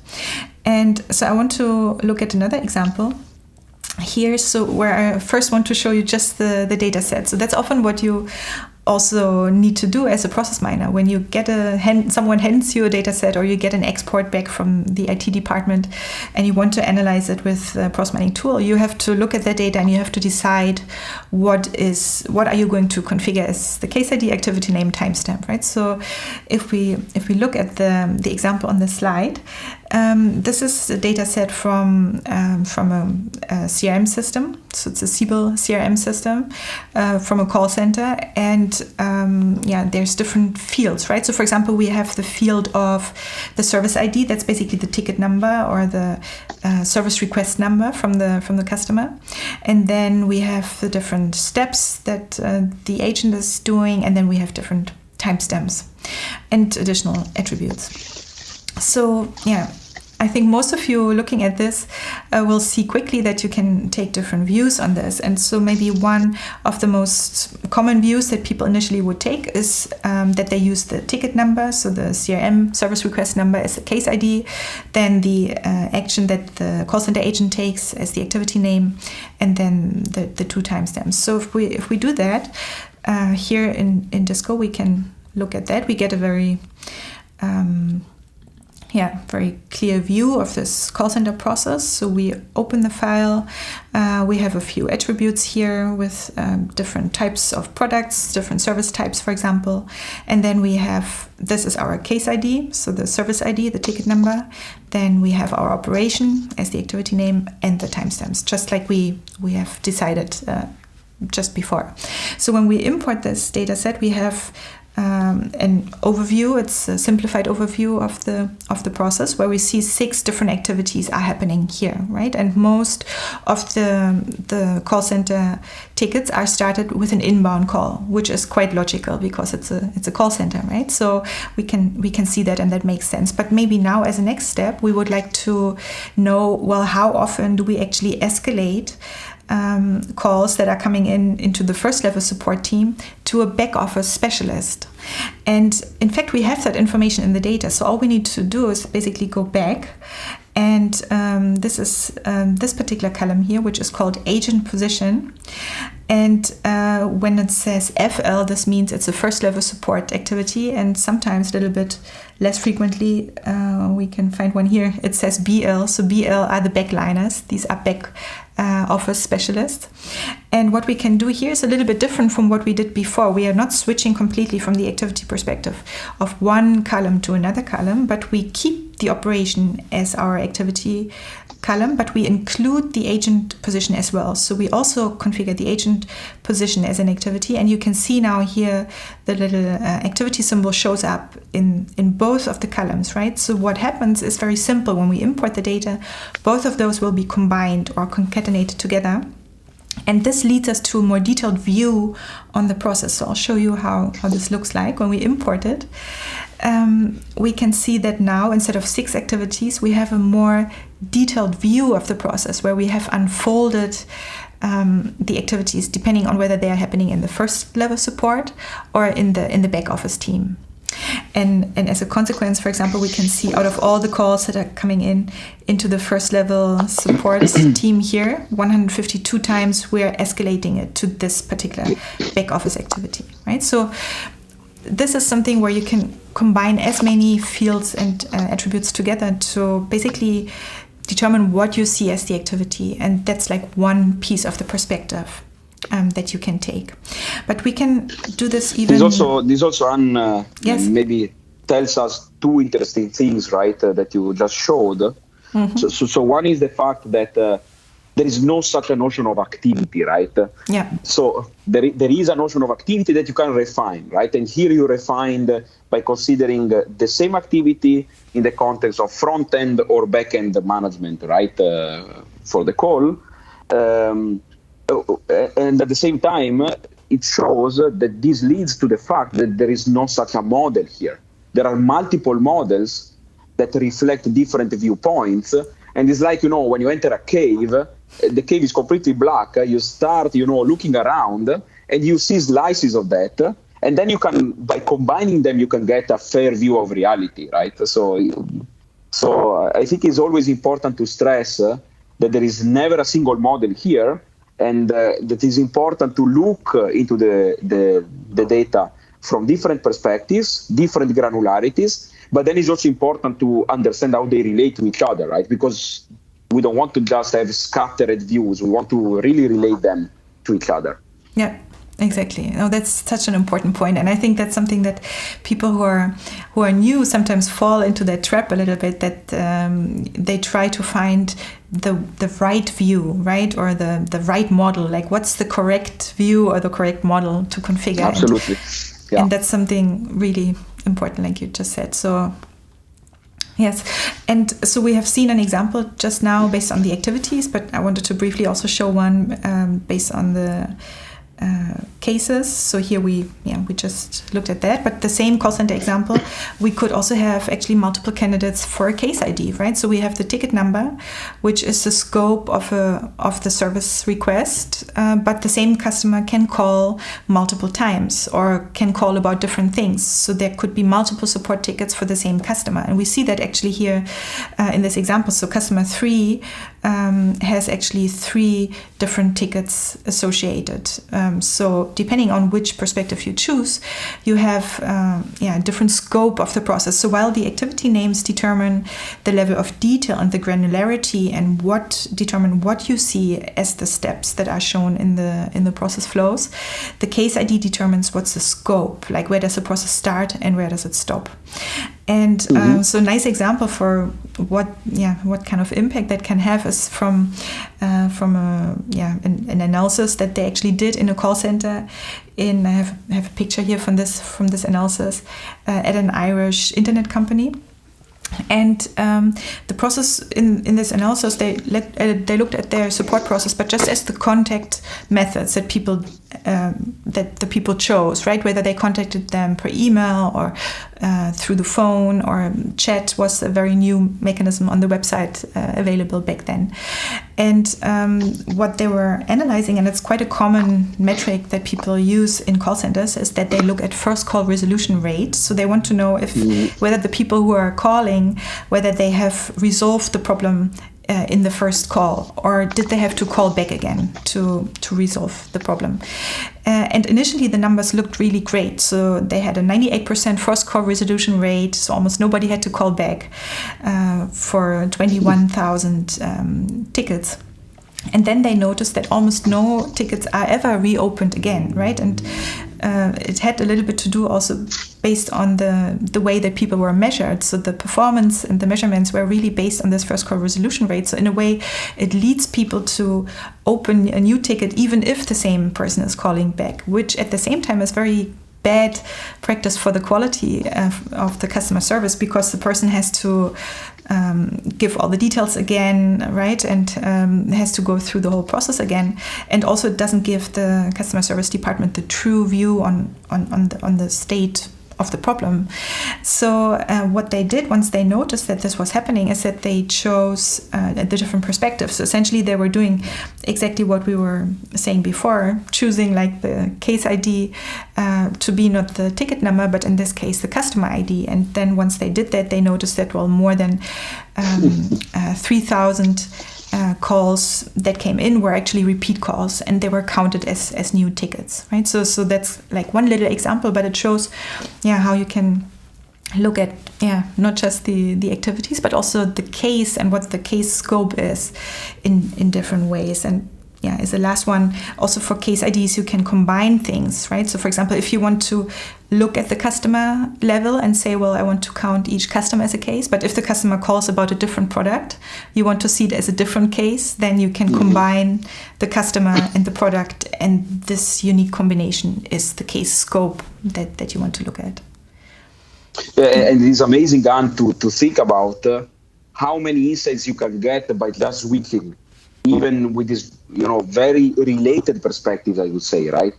And so I want to look at another example here, so where I first want to show you just the data set. So that's often what you also need to do as a process miner. When you get someone hands you a data set, or you get an export back from the IT department and you want to analyze it with the process mining tool, you have to look at the data and you have to decide what are you going to configure as the case ID, activity name, timestamp, right? So if we look at the example on the slide, this is a data set from a CRM system. So it's a Siebel CRM system from a call center, and there's different fields, right? So for example, we have the field of the service ID. That's basically the ticket number or the service request number from the customer, and then we have the different steps that the agent is doing, and then we have different timestamps and additional attributes. So I think most of you looking at this will see quickly that you can take different views on this. And so maybe one of the most common views that people initially would take is that they use the ticket number, so the CRM service request number as the case ID, then the action that the call center agent takes as the activity name, and then the two timestamps. So if we do that here in Disco, we can look at that. We get a very very clear view of this call center process. So we open the file. We have a few attributes here with different types of products, different service types, for example. And then we have, this is our case ID, so the service ID, the ticket number. Then we have our operation as the activity name and the timestamps, just like we have decided just before. So when we import this data set, we have an overview. It's a simplified overview of the process where we see 6 different activities are happening here, right? And most of the call center tickets are started with an inbound call, which is quite logical because it's a call center, right? So we can see that, and that makes sense. But maybe now, as a next step, we would like to know, well, how often do we actually escalate calls that are coming into the first level support team to a back office specialist. And in fact, we have that information in the data. So all we need to do is basically go back. And this is this particular column here, which is called agent position. And when it says FL, this means it's a first level support activity. And sometimes a little bit less frequently, we can find one here. It says BL. So BL are the backliners. These are back office specialists. And what we can do here is a little bit different from what we did before. We are not switching completely from the activity perspective of one column to another column, but we keep the operation as our activity column, but we include the agent position as well. So we also configure the agent position as an activity, and you can see now here the little activity symbol shows up in both of the columns, right? So what happens is very simple. When we import the data, both of those will be combined or concatenated together. And this leads us to a more detailed view on the process. So I'll show you how this looks like when we import it. We can see that now, instead of 6 activities, we have a more detailed view of the process where we have unfolded the activities depending on whether they are happening in the first level support or in the back office team. And as a consequence, for example, we can see out of all the calls that are coming into the first level support team here, 152 times we're escalating it to this particular back office activity, right? So this is something where you can combine as many fields and attributes together to basically determine what you see as the activity. And that's like one piece of the perspective that you can take. But we can do this even... This also yes. maybe tells us 2 interesting things, right, that you just showed. Mm-hmm. So one is the fact that there is no such a notion of activity, right? Yeah. So there is a notion of activity that you can refine, right? And here you refined by considering the same activity in the context of front-end or back-end management, right, for the call. And at the same time, it shows that this leads to the fact that there is no such a model here. There are multiple models that reflect different viewpoints. And it's like, when you enter a cave, the cave is completely black. You start, looking around and you see slices of that. And then you can, by combining them, you can get a fair view of reality, right? So I think it's always important to stress that there is never a single model here. And that is important to look into the data from different perspectives, different granularities, but then it's also important to understand how they relate to each other, right? Because we don't want to just have scattered views. We want to really relate them to each other. Yeah. Exactly. No, that's such an important point, and I think that's something that people who are new sometimes fall into that trap a little bit. That they try to find the right view, right, or the right model. Like, what's the correct view or the correct model to configure? Absolutely. And that's something really important, like you just said. So. Yes, and so we have seen an example just now based on the activities, but I wanted to briefly also show one based on the cases. So here we just looked at that, but the same call center example, we could also have actually multiple candidates for a case ID, right? So we have the ticket number, which is the scope of the service request, but the same customer can call multiple times or can call about different things. So there could be multiple support tickets for the same customer, and we see that actually here in this example. So customer 3 has actually 3 different tickets associated. So depending on which perspective you choose, you have different scope of the process. So while the activity names determine the level of detail and the granularity and determine what you see as the steps that are shown in the process flows, the case ID determines what's the scope, like where does the process start and where does it stop. And so a nice example for what kind of impact that can have is from an analysis that they actually did in a call center. I have a picture here from this analysis at an Irish internet company. And the process in this analysis, they looked at their support process, but just as the contact methods that the people chose, right? Whether they contacted them per email or through the phone or chat was a very new mechanism on the website available back then. And what they were analyzing, and it's quite a common metric that people use in call centers, is that they look at first call resolution rate. So they want to know whether the people who are calling, whether they have resolved the problem in the first call, or did they have to call back again to resolve the problem. And initially the numbers looked really great. So they had a 98% first call resolution rate, so almost nobody had to call back for 21,000 tickets. And then they noticed that almost no tickets are ever reopened again, right? And it had a little bit to do also based on the way that people were measured. So the performance and the measurements were really based on this first call resolution rate. So in a way, it leads people to open a new ticket even if the same person is calling back, which at the same time is very bad practice for the quality of the customer service, because the person has to give all the details again, right, and has to go through the whole process again, and also it doesn't give the customer service department the true view on the state of the problem. So what they did once they noticed that this was happening is that they chose the different perspectives. So essentially they were doing exactly what we were saying before, choosing like the case ID to be not the ticket number, but in this case the customer ID. And then once they did that, they noticed that more than 3,000 calls that came in were actually repeat calls, and they were counted as new tickets, right? So that's like one little example, but it shows how you can look at not just the activities, but also the case and what the case scope is in different ways. And is the last one, also for case IDs you can combine things, right? So for example, if you want to look at the customer level and say, well, I want to count each customer as a case, but if the customer calls about a different product, you want to see it as a different case, then you can combine the customer and the product, and this unique combination is the case scope that you want to look at. And it's amazing, Anne, to think about how many insights you can get by just switching, even with this very related perspectives, I would say, right?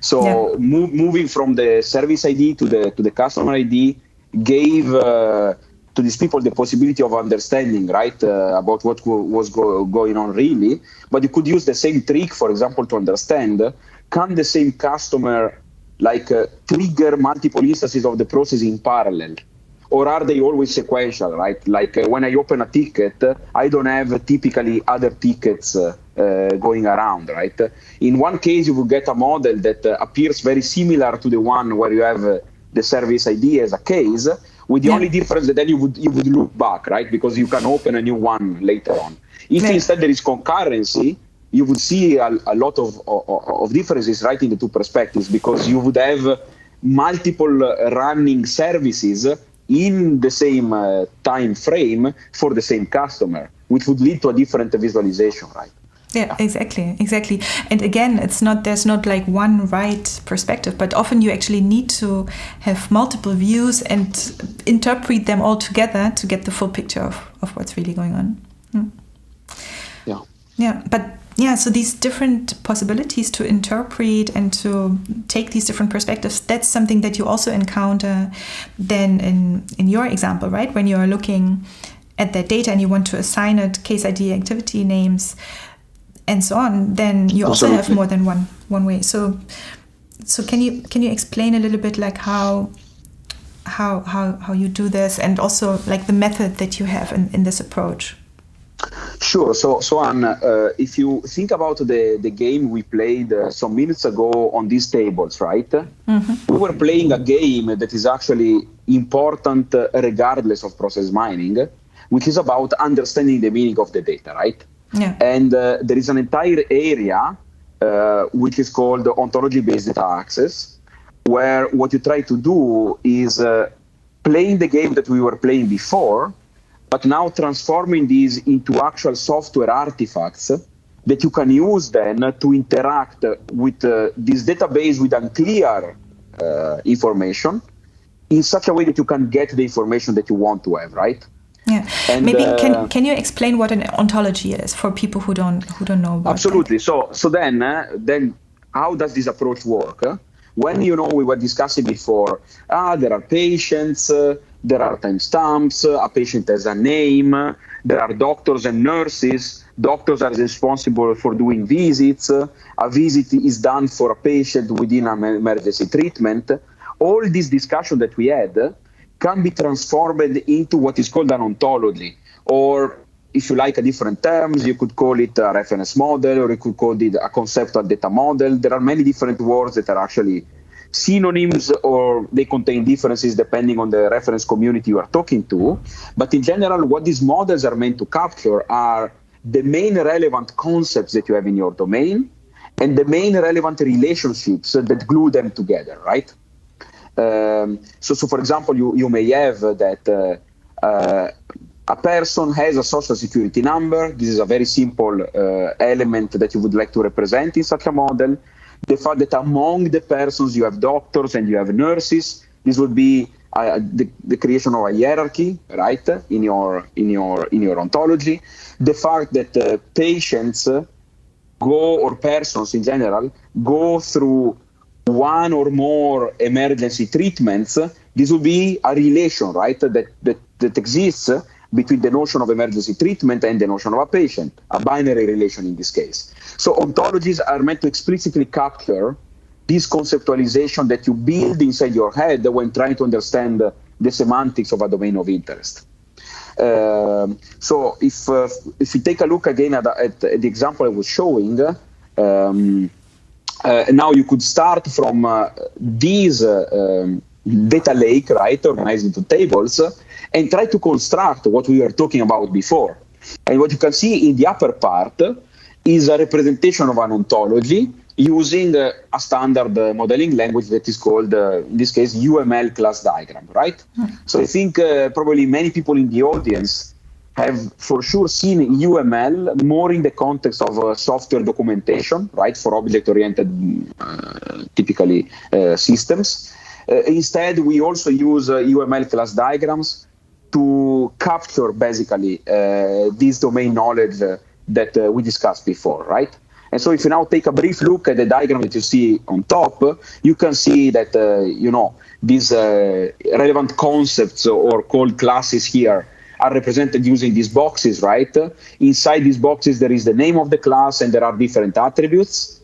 So moving from the service ID to the customer ID gave to these people the possibility of understanding, right, about what was going on really. But you could use the same trick, for example, to understand, can the same customer trigger multiple instances of the process in parallel? Or are they always sequential, right? Like when I open a ticket, I don't have typically other tickets going around, right? In one case, you will get a model that appears very similar to the one where you have the service ID as a case, with the only difference that then you would look back, right? Because you can open a new one later on. If instead there is concurrency, you would see a lot of differences, right, in the two perspectives, because you would have multiple running services in the same time frame for the same customer, which would lead to a different visualization, right? Yeah, exactly. And again, there's not like one right perspective, but often you actually need to have multiple views and interpret them all together to get the full picture of what's really going on. So these different possibilities to interpret and to take these different perspectives, that's something that you also encounter then in your example, right? When you're looking at that data and you want to assign it case ID, activity names, and so on, then you also have more than one way. So can you explain a little bit like how you do this, and also like the method that you have in this approach? Sure. So Anne, if you think about the game we played some minutes ago on these tables, right? Mm-hmm. We were playing a game that is actually important regardless of process mining, which is about understanding the meaning of the data, right? Yeah. And there is an entire area which is called ontology-based data access, where what you try to do is playing the game that we were playing before, but now transforming these into actual software artifacts that you can use then to interact with this database with unclear information in such a way that you can get the information that you want to have, right? Yeah. And maybe can you explain what an ontology is for people who don't know about absolutely. That? So then how does this approach work? When we were discussing before, there are patients, there are timestamps, a patient has a name, there are doctors and nurses. Doctors are responsible for doing visits. A visit is done for a patient within an emergency treatment. All this discussion that we had can be transformed into what is called an ontology, or if you like a different terms, you could call it a reference model, or you could call it a conceptual data model. There are many different words that are actually synonyms, or they contain differences depending on the reference community you are talking to. But in general, what these models are meant to capture are the main relevant concepts that you have in your domain and the main relevant relationships that glue them together, right? So for example, you may have that a person has a social security number. This is a very simple element that you would like to represent in such a model. The fact that among the persons you have doctors and you have nurses, this would be the creation of a hierarchy, right? In your ontology. The fact that patients or persons in general go through one or more emergency treatments, this will be a relation, right? That exists between the notion of emergency treatment and the notion of a patient, a binary relation in this case. So ontologies are meant to explicitly capture this conceptualization that you build inside your head when trying to understand the semantics of a domain of interest. So if you take a look again at the example I was showing, now you could start from these data lake, right, organized into tables, and try to construct what we were talking about before. And what you can see in the upper part is a representation of an ontology using a standard modeling language that is called, in this case, UML class diagram, right? So I think probably many people in the audience have for sure seen UML more in the context of software documentation, right, for object-oriented typically systems. Instead, we also use UML class diagrams to capture basically this domain knowledge that we discussed before, right? And so if you now take a brief look at the diagram that you see on top, you can see that, these relevant concepts or called classes here are represented using these boxes, right? Inside these boxes, there is the name of the class and there are different attributes.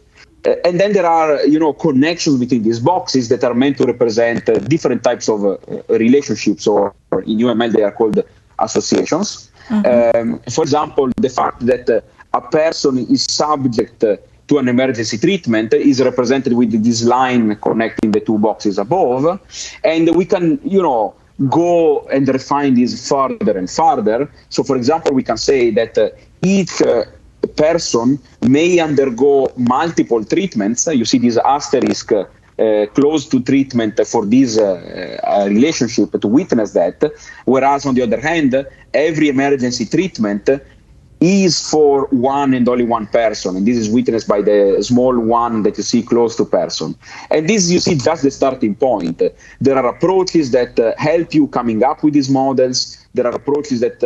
And then there are, connections between these boxes that are meant to represent different types of relationships, or in UML, they are called associations. Mm-hmm. For example, the fact that a person is subject to an emergency treatment is represented with this line connecting the two boxes above. And we can, go and refine this further and further. So, for example, we can say that each person may undergo multiple treatments. You see this asterisk close to treatment for this relationship to witness that. Whereas, on the other hand, every emergency treatment is for one and only one person, and this is witnessed by the small one that you see close to person. And this, you see, just the starting point. There are approaches that help you coming up with these models. There are approaches that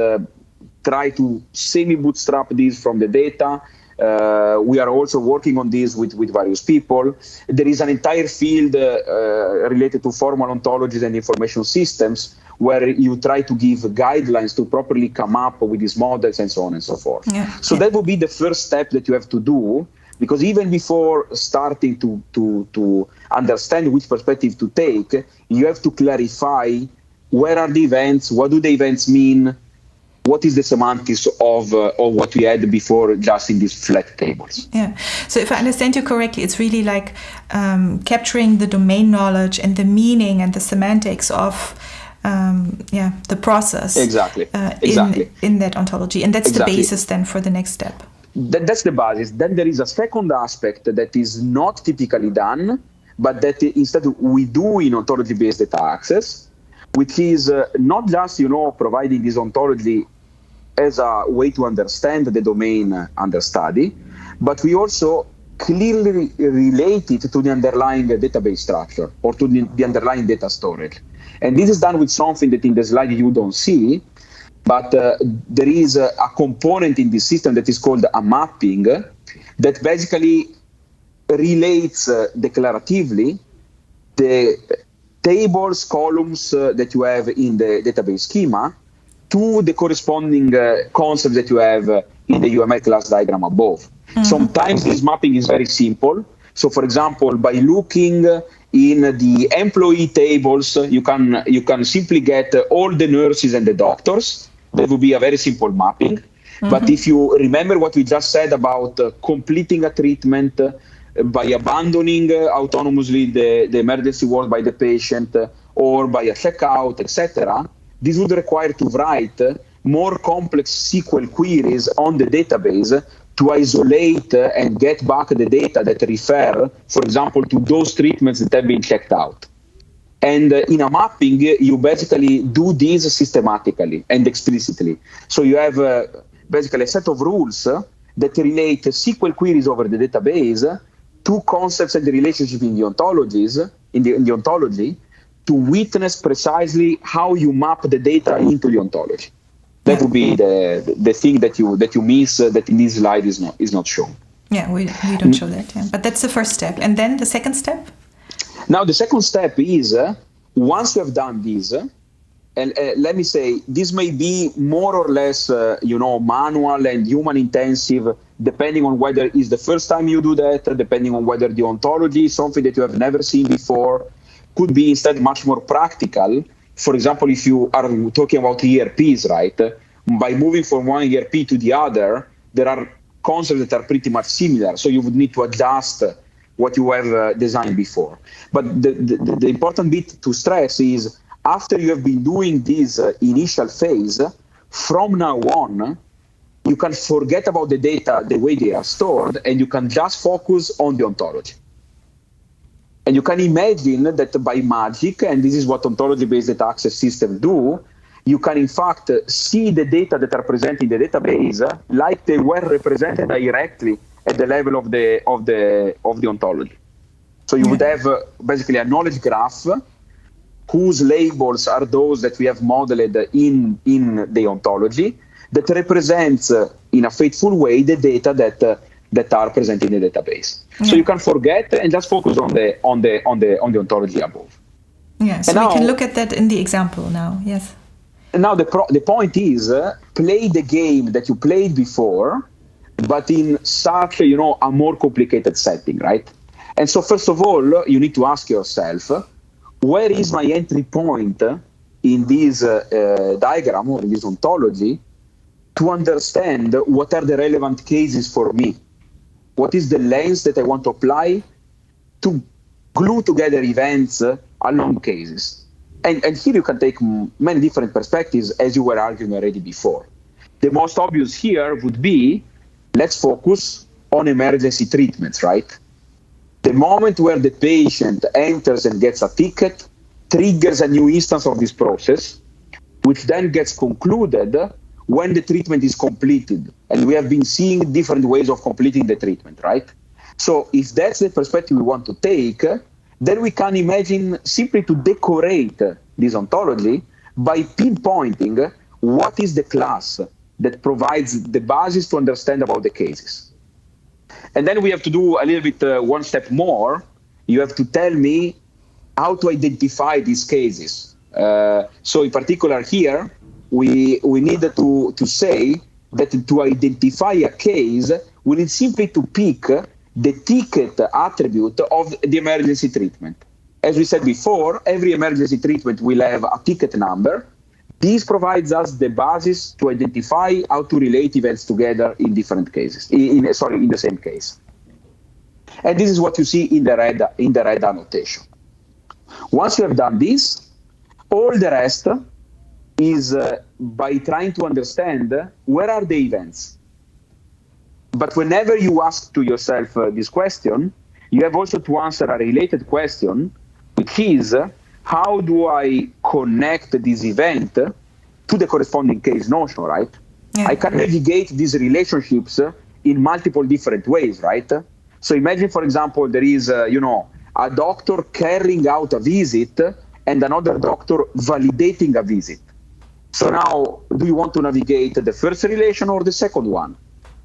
try to semi-bootstrap these from the data. We are also working on this with various people. There is an entire field related to formal ontologies and information systems, where you try to give guidelines to properly come up with these models and so on and so forth. Yeah. So that would be the first step that you have to do, because even before starting to understand which perspective to take, you have to clarify where are the events, what do the events mean, what is the semantics of what we had before just in these flat tables. Yeah. So if I understand you correctly, it's really like capturing the domain knowledge and the meaning and the semantics of the process. Exactly. In that ontology. And that's the basis then for the next step. That's the basis. Then there is a second aspect that is not typically done, but that instead we do in ontology-based data access, which is not just, providing this ontology as a way to understand the domain under study, but we also clearly relate it to the underlying database structure or to the underlying data storage. And this is done with something that in the slide you don't see, but there is a component in this system that is called a mapping that basically relates declaratively the tables, columns that you have in the database schema to the corresponding concepts that you have in the UML class diagram above. Sometimes this mapping is very simple. So, for example, by looking in the employee tables, you can simply get all the nurses and the doctors. That would be a very simple mapping. But if you remember what we just said about completing a treatment by abandoning autonomously the emergency ward by the patient or by a checkout, etc., this would require to write more complex SQL queries on the database to isolate and get back the data that refer, for example, to those treatments that have been checked out. And in a mapping, you basically do this systematically and explicitly. So you have basically a set of rules that relate SQL queries over the database to concepts and the relationship in the ontologies, in the ontology, to witness precisely how you map the data into the ontology. That would be the thing that you miss that in this slide is not shown. Yeah, we don't show that. Yeah. But that's the first step. And then the second step? Now, the second step is, once you have done this, and let me say, this may be more or less, manual and human intensive, depending on whether it's the first time you do that, depending on whether the ontology is something that you have never seen before, could be instead much more practical. For example, if you are talking about ERPs, right? By moving from one ERP to the other, there are concepts that are pretty much similar. So you would need to adjust what you have designed before. But the important bit to stress is after you have been doing this initial phase, from now on, you can forget about the data, the way they are stored, and you can just focus on the ontology. And you can imagine that by magic, and this is what ontology-based data access systems do, you can in fact see the data that are present in the database like they were represented directly at the level of the ontology. So you would have basically a knowledge graph whose labels are those that we have modeled in the ontology that represents in a faithful way the data that are present in the database. Yeah. So you can forget and just focus on the ontology above. Yeah, so we can look at that in the example now. Yes. Now the point is play the game that you played before, but in such a more complicated setting, right? And so first of all, you need to ask yourself, where is my entry point in this diagram or in this ontology to understand what are the relevant cases for me? What is the lens that I want to apply to glue together events along cases? And here you can take many different perspectives, as you were arguing already before. The most obvious here would be, let's focus on emergency treatments, right? The moment where the patient enters and gets a ticket triggers a new instance of this process, which then gets concluded when the treatment is completed. And we have been seeing different ways of completing the treatment, right? So if that's the perspective we want to take, then we can imagine simply to decorate this ontology by pinpointing what is the class that provides the basis to understand about the cases. And then we have to do a little bit one step more. You have to tell me how to identify these cases. So in particular here, we need to say that to identify a case, we need simply to pick the ticket attribute of the emergency treatment. As we said before, every emergency treatment will have a ticket number. This provides us the basis to identify how to relate events together in different cases, in the same case. And this is what you see in the red annotation. Once you have done this, all the rest is by trying to understand where are the events. But whenever you ask to yourself this question, you have also to answer a related question, which is how do I connect this event to the corresponding case notion, right? Yeah. I can navigate these relationships in multiple different ways, right? So imagine, for example, there is, a doctor carrying out a visit and another doctor validating a visit. So now, do you want to navigate the first relation or the second one?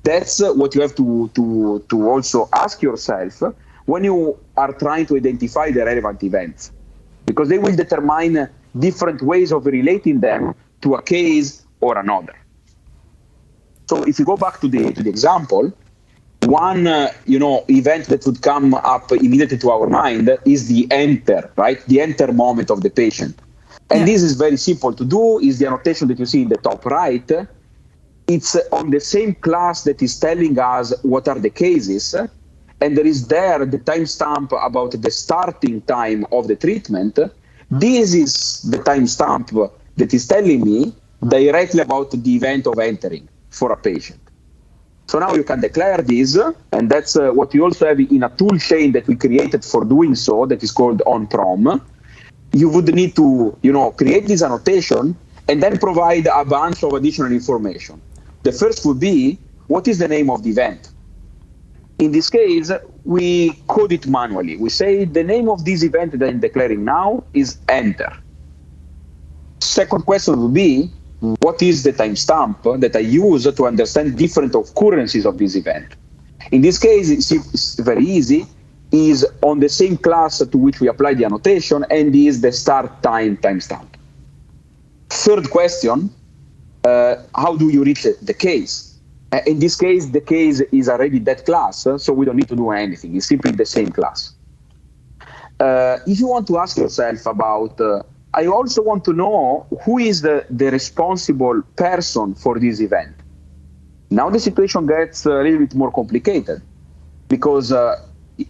That's what you have to also ask yourself when you are trying to identify the relevant events, because they will determine different ways of relating them to a case or another. So if you go back to the example, one event that would come up immediately to our mind is the enter, right? The enter moment of the patient. And this is very simple to do, is the annotation that you see in the top right. It's on the same class that is telling us what are the cases, and there is there the timestamp about the starting time of the treatment. This is the timestamp that is telling me directly about the event of entering for a patient. So now you can declare this, and that's what we also have in a tool chain that we created for doing so, that is called on-prom. You would need to, create this annotation and then provide a bunch of additional information. The first would be, what is the name of the event? In this case, we code it manually. We say the name of this event that I'm declaring now is enter. Second question would be, what is the timestamp that I use to understand different occurrences of this event? In this case, it's very easy. Is on the same class to which we apply the annotation, and is the start time timestamp. Third question, how do you reach the case? In this case, the case is already that class, so we don't need to do anything. It's simply the same class. If you want to ask yourself about, I also want to know who is the responsible person for this event. Now the situation gets a little bit more complicated, because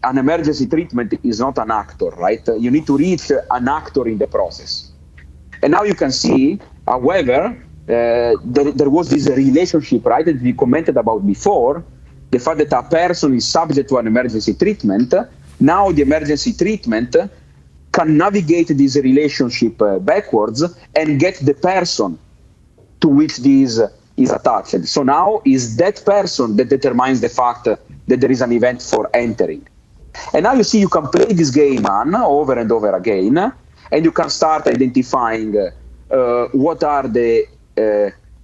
an emergency treatment is not an actor, right? You need to reach an actor in the process. And now you can see, however, there was this relationship, right, that we commented about before, the fact that a person is subject to an emergency treatment. Now the emergency treatment can navigate this relationship backwards and get the person to which this is attached. So now is that person that determines the fact that there is an event for entering. And now you see you can play this game on over and over again, and you can start identifying what are the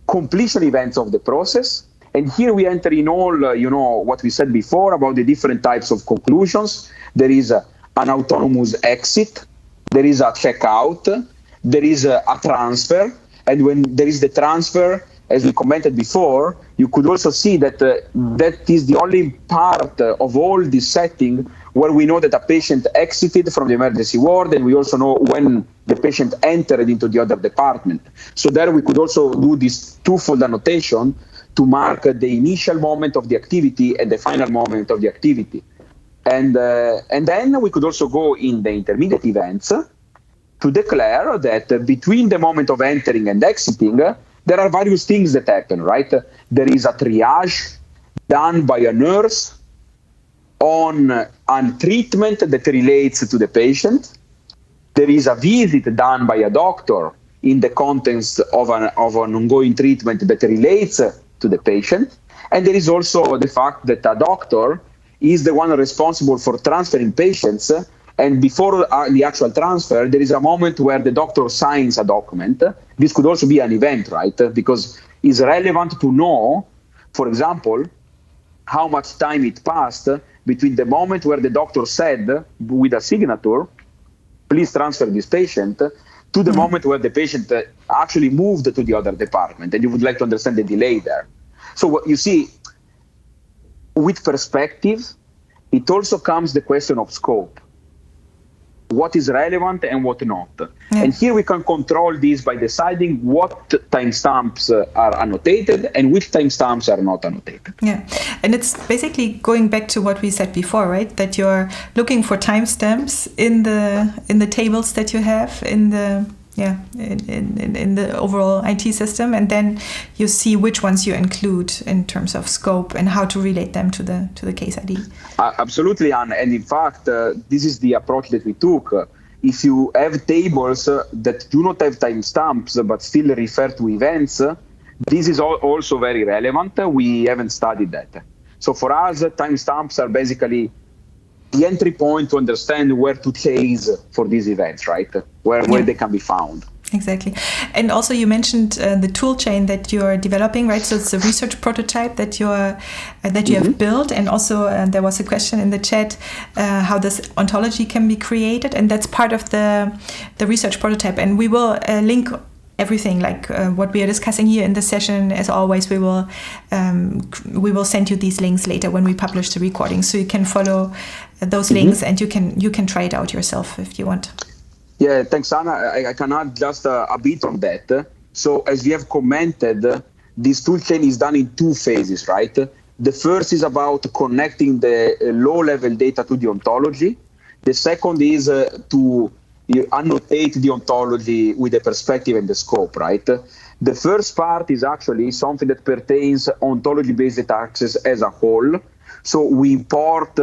completion events of the process. And here we enter in all, what we said before about the different types of conclusions. There is an autonomous exit, there is a checkout, there is a transfer. And when there is the transfer, as we commented before, you could also see that that is the only part of all this setting where we know that a patient exited from the emergency ward, and we also know when the patient entered into the other department. So there we could also do this twofold annotation to mark the initial moment of the activity and the final moment of the activity. And then we could also go in the intermediate events to declare that between the moment of entering and exiting, there are various things that happen, right? There is a triage done by a nurse on a treatment that relates to the patient. There is a visit done by a doctor in the context of an ongoing treatment that relates to the patient. And there is also the fact that a doctor is the one responsible for transferring patients. And before the actual transfer, there is a moment where the doctor signs a document. This could also be an event, right? Because it's relevant to know, for example, how much time it passed between the moment where the doctor said with a signature, please transfer this patient, to the moment where the patient actually moved to the other department. And you would like to understand the delay there. So what you see, with perspective, it also comes the question of scope. What is relevant and what not. Yeah. And here we can control this by deciding what timestamps are annotated and which timestamps are not annotated. Yeah, and it's basically going back to what we said before, right? That you're looking for timestamps in the tables that you have in the in the overall IT system, and then you see which ones you include in terms of scope and how to relate them to the case ID. Absolutely, Anne. And in fact, this is the approach that we took if you have tables that do not have timestamps but still refer to events, this is also very relevant. We haven't studied that. So for us, timestamps are basically the entry point to understand where to chase for these events, right? Where they can be found. Exactly. And also you mentioned the tool chain that you're developing, right? So it's a research prototype that you have built. And also there was a question in the chat how this ontology can be created. And that's part of the research prototype. And we will link everything like what we are discussing here in the session. As always, we will send you these links later when we publish the recording, so you can follow those links and you can try it out yourself if you want. Yeah, thanks, Anna. I can add just a bit on that. So as we have commented, this toolchain is done in two phases, right? The first is about connecting the low-level data to the ontology. The second is to annotate the ontology with the perspective and the scope, right? The first part is actually something that pertains ontology-based data access as a whole. So we import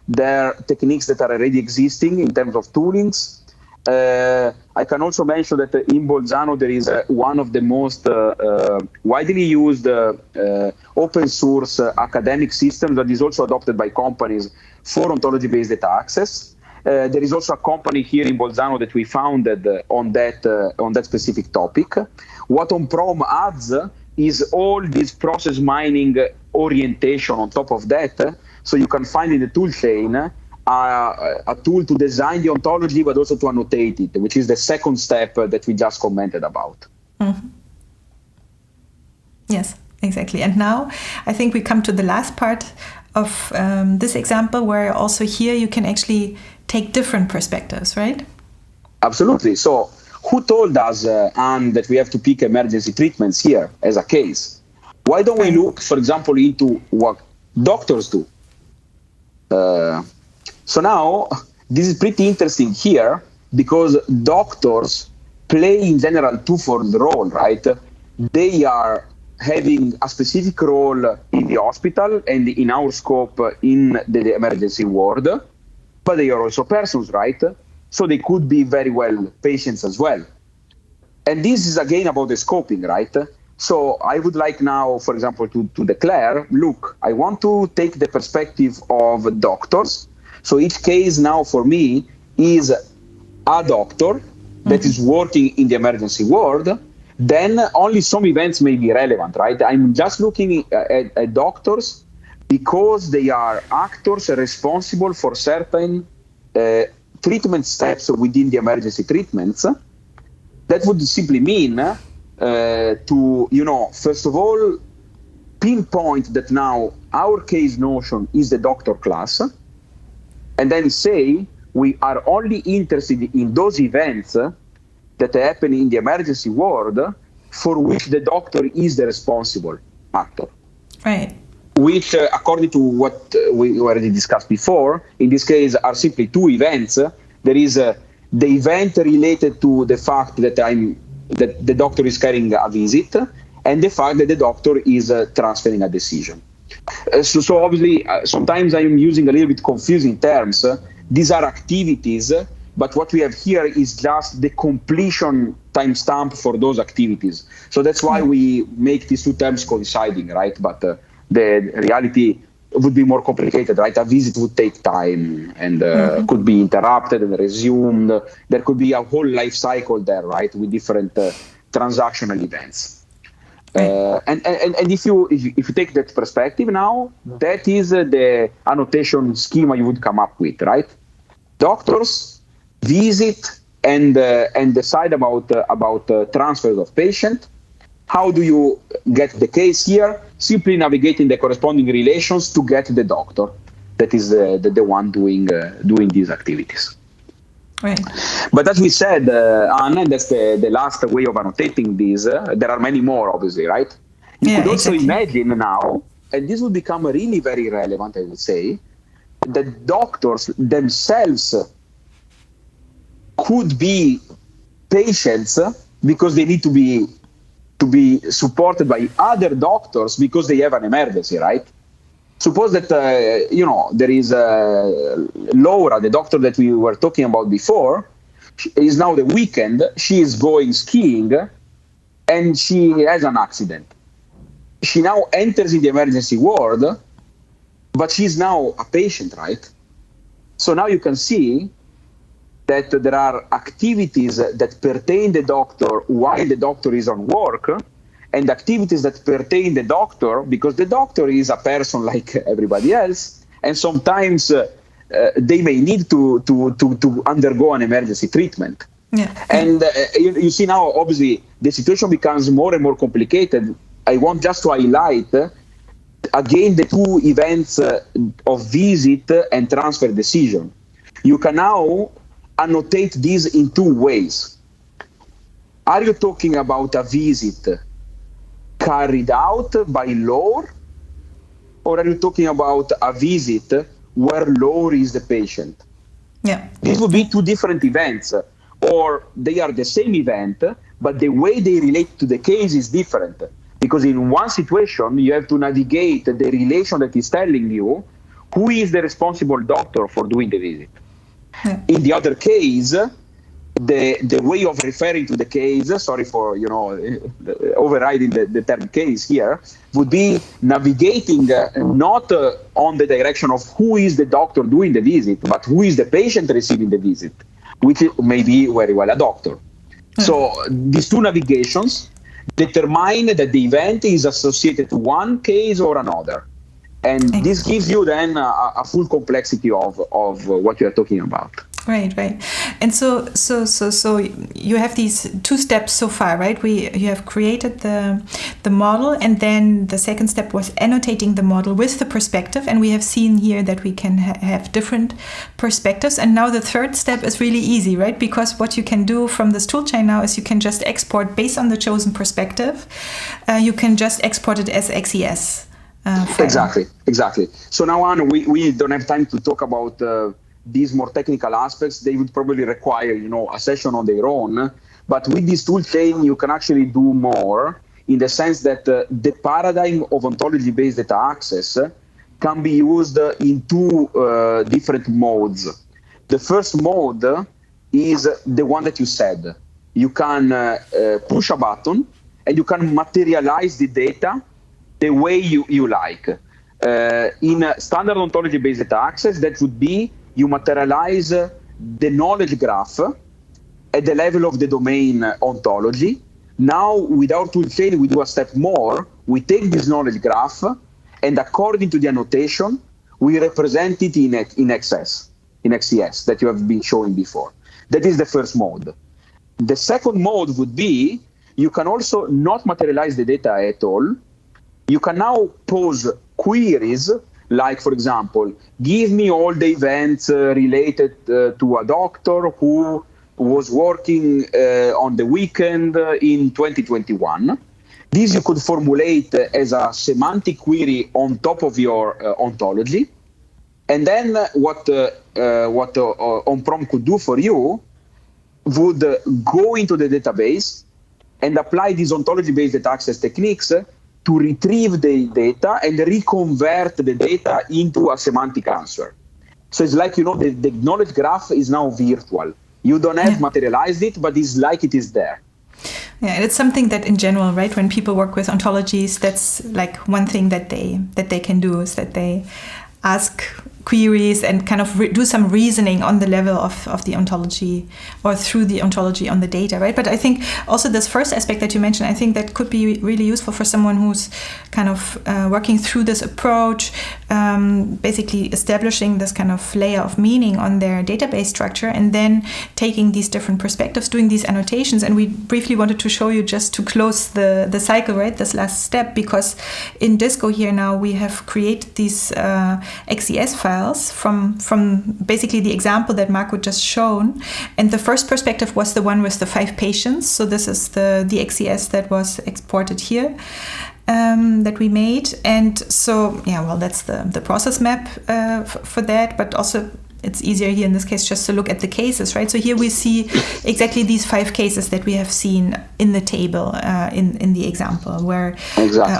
their techniques that are already existing in terms of toolings. I can also mention that in Bolzano there is one of the most widely used open source academic systems that is also adopted by companies for ontology-based data access. There is also a company here in Bolzano that we founded on that specific topic. What OnProm adds is all this process mining orientation on top of that. So you can find in the tool chain a tool to design the ontology, but also to annotate it, which is the second step that we just commented about. Mm-hmm. Yes, exactly. And now I think we come to the last part of this example, where also here you can actually take different perspectives, right? Absolutely. So who told us, Anne, that we have to pick emergency treatments here as a case? Why don't we look, for example, into what doctors do? So now, this is pretty interesting here, because doctors play in general twofold role, right? They are having a specific role in the hospital and in our scope in the emergency ward, but they are also persons, right? So they could be very well patients as well. And this is again about the scoping, right? So I would like now, for example, to declare, look, I want to take the perspective of doctors. So each case now for me is a doctor that is working in the emergency ward. Then only some events may be relevant, right? I'm just looking at doctors because they are actors responsible for certain treatment steps within the emergency treatments. That would simply mean to, first of all, pinpoint that now our case notion is the doctor class, and then say we are only interested in those events that happen in the emergency ward for which the doctor is the responsible actor. Right. Which, according to what we already discussed before, in this case are simply two events. There is the event related to the fact that the doctor is carrying a visit, and the fact that the doctor is transferring a decision. So obviously, sometimes I'm using a little bit confusing terms. These are activities, but what we have here is just the completion timestamp for those activities. So that's why we make these two terms coinciding, right? But the reality would be more complicated, right? A visit would take time and could be interrupted and resumed. There could be a whole life cycle there, right, with different transactional events. And if you take that perspective now, that is the annotation schema you would come up with, right? Doctors visit and decide about transfers of patient. How do you get the case here? Simply navigating the corresponding relations to get the doctor that is the one doing these activities. Right. But as we said, Anna, that's the last way of annotating these. There are many more, obviously, right? You could also imagine now, and this would become really very relevant, I would say, that doctors themselves could be patients because they need to be supported by other doctors because they have an emergency, right? Suppose that, there is Laura, the doctor that we were talking about before. is now the weekend, she is going skiing, and she has an accident. She now enters in the emergency ward, but she's now a patient, right? So now you can see that there are activities that pertain the doctor while the doctor is on work, and activities that pertain the doctor because the doctor is a person like everybody else, and sometimes they may need to undergo an emergency treatment. Yeah. And you see now, obviously, the situation becomes more and more complicated. I want just to highlight again the two events of visit and transfer decision. You can now annotate these in two ways. Are you talking about a visit carried out by law, or are you talking about a visit where law is the patient? Yeah. These would be two different events, or they are the same event, but the way they relate to the case is different. Because in one situation, you have to navigate the relation that is telling you who is the responsible doctor for doing the visit. Yeah. In the other case, the way of referring to the case, sorry for overriding the term case here, would be navigating not on the direction of who is the doctor doing the visit, but who is the patient receiving the visit, which may be very well a doctor. So these two navigations determine that the event is associated to one case or another. And this gives you then a full complexity of what you are talking about. Right. And so you have these two steps so far, right? You have created the model, and then the second step was annotating the model with the perspective, and we have seen here that we can have different perspectives. And now the third step is really easy, right? Because what you can do from this toolchain now is you can just export based on the chosen perspective. You can just export it as XES. Exactly. So now on, we don't have time to talk about these more technical aspects. They would probably require, a session on their own. But with this tool chain, you can actually do more in the sense that the paradigm of ontology-based data access can be used in two different modes. The first mode is the one that you said. You can push a button and you can materialize the data the way you like. In standard ontology-based data access, that would be you materialize the knowledge graph at the level of the domain ontology. Now, with our toolchain, we do a step more. We take this knowledge graph, and according to the annotation, we represent it in XES that you have been showing before. That is the first mode. The second mode would be you can also not materialize the data at all. You can now pose queries like, for example, give me all the events related to a doctor who was working on the weekend in 2021. This you could formulate as a semantic query on top of your ontology. And then what OnProm could do for you would go into the database and apply these ontology-based data access techniques to retrieve the data and reconvert the data into a semantic answer. So it's like, the knowledge graph is now virtual. You don't have materialized it, but it's like it is there. Yeah, and it's something that in general, right, when people work with ontologies, that's like one thing that they can do is that they ask queries and kind of do some reasoning on the level of the ontology or through the ontology on the data, right? But I think also this first aspect that you mentioned, I think that could be really useful for someone who's kind of working through this approach, basically establishing this kind of layer of meaning on their database structure and then taking these different perspectives, doing these annotations. And we briefly wanted to show you just to close the cycle, right? This last step, because in Disco here now we have created these XES files from basically the example that Marco just shown. And the first perspective was the one with the 5 patients. So this is the XES that was exported here that we made. And so, that's the process map for that, but also it's easier here in this case just to look at the cases, right? So here we see exactly these 5 cases that we have seen in the table in the example, where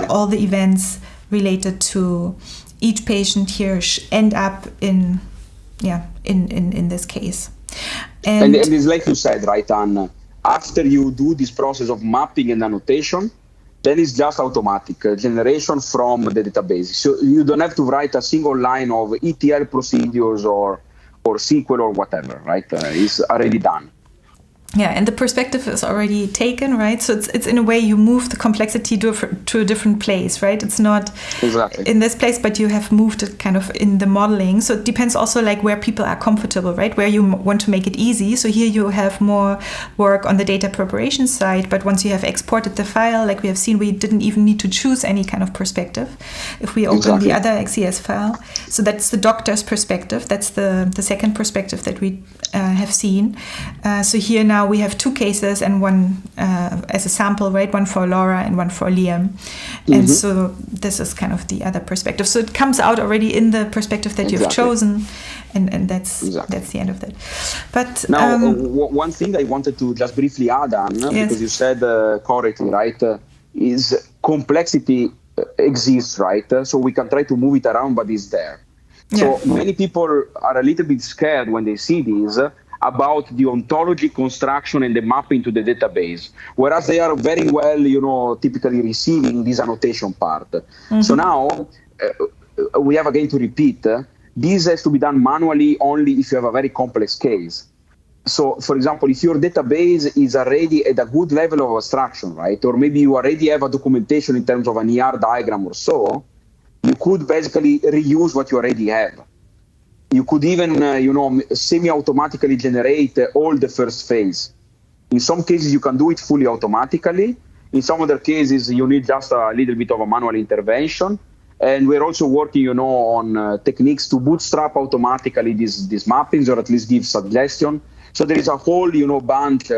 all the events related to each patient here end up in this case. And it's like you said, right, Anne, after you do this process of mapping and annotation, then it's just automatic generation from the database. So you don't have to write a single line of ETL procedures or SQL or whatever, right? It's already done. Yeah, and the perspective is already taken, right? So it's in a way you move the complexity to a different place, right? It's not exactly in this place, but you have moved it kind of in the modeling. So it depends also like where people are comfortable, right? Where you want to make it easy. So here you have more work on the data preparation side, but once you have exported the file, like we have seen, we didn't even need to choose any kind of perspective. If we open the other XCS file, so that's the doctor's perspective. That's the second perspective that we have seen. So here now we have two cases and one as a sample, right? One for Laura and one for Liam. And so this is kind of the other perspective. So it comes out already in the perspective that you've chosen, and that's the end of that. But now, one thing I wanted to just briefly add on, because you said correctly, right, is complexity exists, right? So we can try to move it around, but it's there. So many people are a little bit scared when they see this about the ontology construction and the mapping to the database, whereas they are very well, typically receiving this annotation part. So now we have again to repeat, this has to be done manually only if you have a very complex case. So, for example, if your database is already at a good level of abstraction, right, or maybe you already have a documentation in terms of an ER diagram or so, you could basically reuse what you already have. You could even, semi-automatically generate all the first phase. In some cases, you can do it fully automatically. In some other cases, you need just a little bit of a manual intervention. And we're also working, on techniques to bootstrap automatically these mappings, or at least give suggestion. So there is a whole, bunch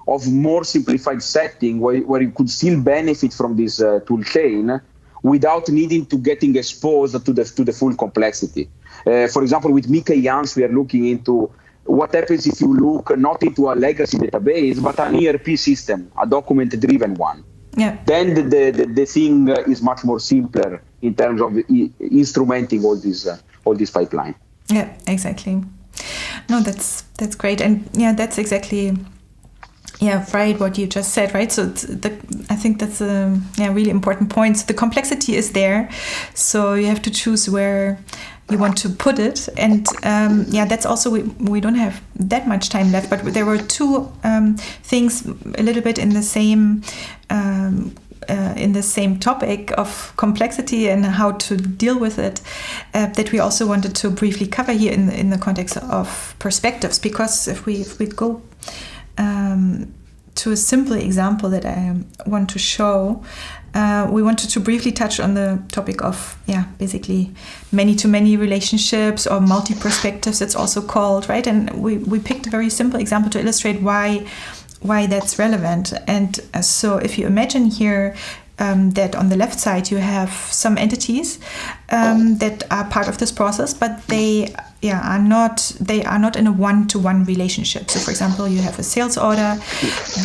of more simplified setting where you could still benefit from this tool chain without needing to getting exposed to the full complexity. For example, with Mika Jans, we are looking into what happens if you look not into a legacy database, but an ERP system, a document-driven one. Yeah. Then the thing is much more simpler in terms of instrumenting all this pipeline. Yeah, exactly. No, that's great, and that's exactly. Yeah, right, what you just said, right? So I think that's a really important point. So the complexity is there, so you have to choose where you want to put it. And that's also, we don't have that much time left, but there were two things a little bit in the same topic of complexity and how to deal with it that we also wanted to briefly cover here in the context of perspectives. Because if we go to a simple example that I want to show, we wanted to briefly touch on the topic of basically many-to-many relationships, or multi-perspectives it's also called, right? And we picked a very simple example to illustrate why that's relevant. And so if you imagine here that on the left side you have some entities that are part of this process, but they are not in a one-to-one relationship. So for example, you have a sales order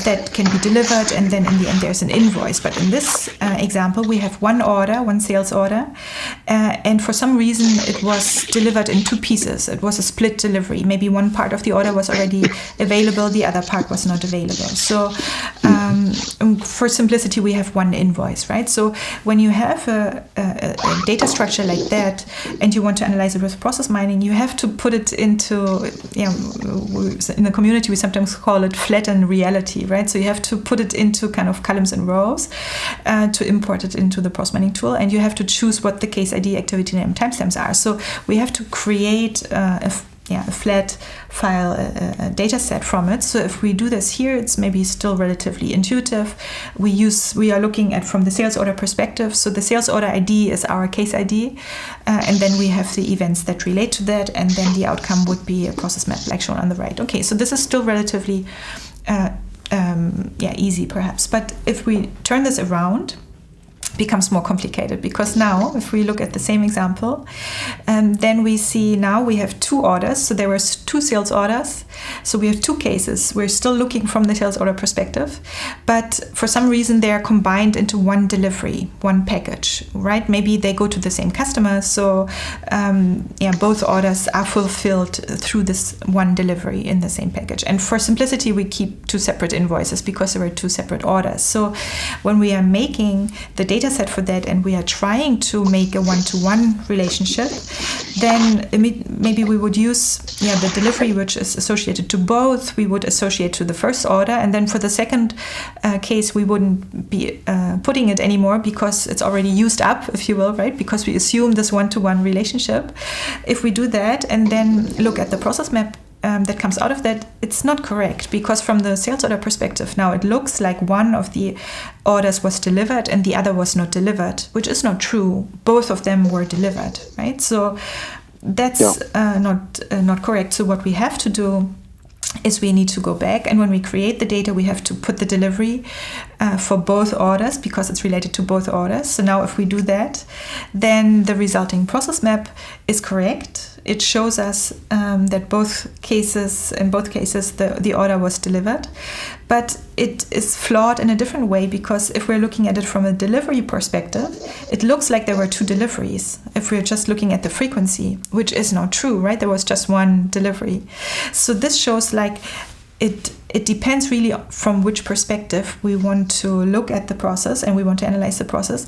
that can be delivered, and then in the end there's an invoice. But in this example, we have one sales order, and for some reason it was delivered in two pieces. It was a split delivery. Maybe one part of the order was already available, the other part was not available. So for simplicity, we have one invoice, right? So when you have a data structure like that, and you want to analyze it with process mining, you have to put it into, in the community we sometimes call it flatten reality, right? So you have to put it into kind of columns and rows to import it into the process mining tool, and you have to choose what the case ID, activity name, timestamps are. So we have to create a flat file, a data set from it. So if we do this here, it's maybe still relatively intuitive. We are looking at from the sales order perspective. So the sales order ID is our case ID, and then we have the events that relate to that, and then the outcome would be a process map like shown on the right. Okay, so this is still relatively easy perhaps. But if we turn this around, becomes more complicated, because now if we look at the same example, then we see now we have two orders. So there were two sales orders, so we have two cases. We're still looking from the sales order perspective, but for some reason they are combined into one delivery, one package, right? Maybe they go to the same customer, so both orders are fulfilled through this one delivery in the same package. And for simplicity, we keep two separate invoices because there were two separate orders. So when we are making the data set for that and we are trying to make a one-to-one relationship, then maybe we would use the delivery which is associated to both, we would associate to the first order, and then for the second case we wouldn't be putting it anymore because it's already used up, if you will, right? Because we assume this one-to-one relationship. If we do that and then look at the process map that comes out of that, it's not correct, because from the sales order perspective now it looks like one of the orders was delivered and the other was not delivered, which is not true. Both of them were delivered, right? So that's not correct. So what we have to do is we need to go back, and when we create the data we have to put the delivery for both orders because it's related to both orders. So now if we do that, then the resulting process map is correct. It shows us that in both cases the order was delivered, but it is flawed in a different way, because if we're looking at it from a delivery perspective, it looks like there were two deliveries if we're just looking at the frequency, which is not true, right? There was just one delivery. So this shows like it depends really from which perspective we want to look at the process and we want to analyze the process.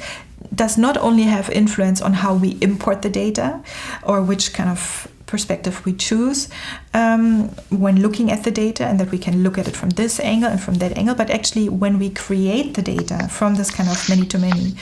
Does not only have influence on how we import the data or which kind of perspective we choose when looking at the data, and that we can look at it from this angle and from that angle, but actually when we create the data from this kind of many-to-many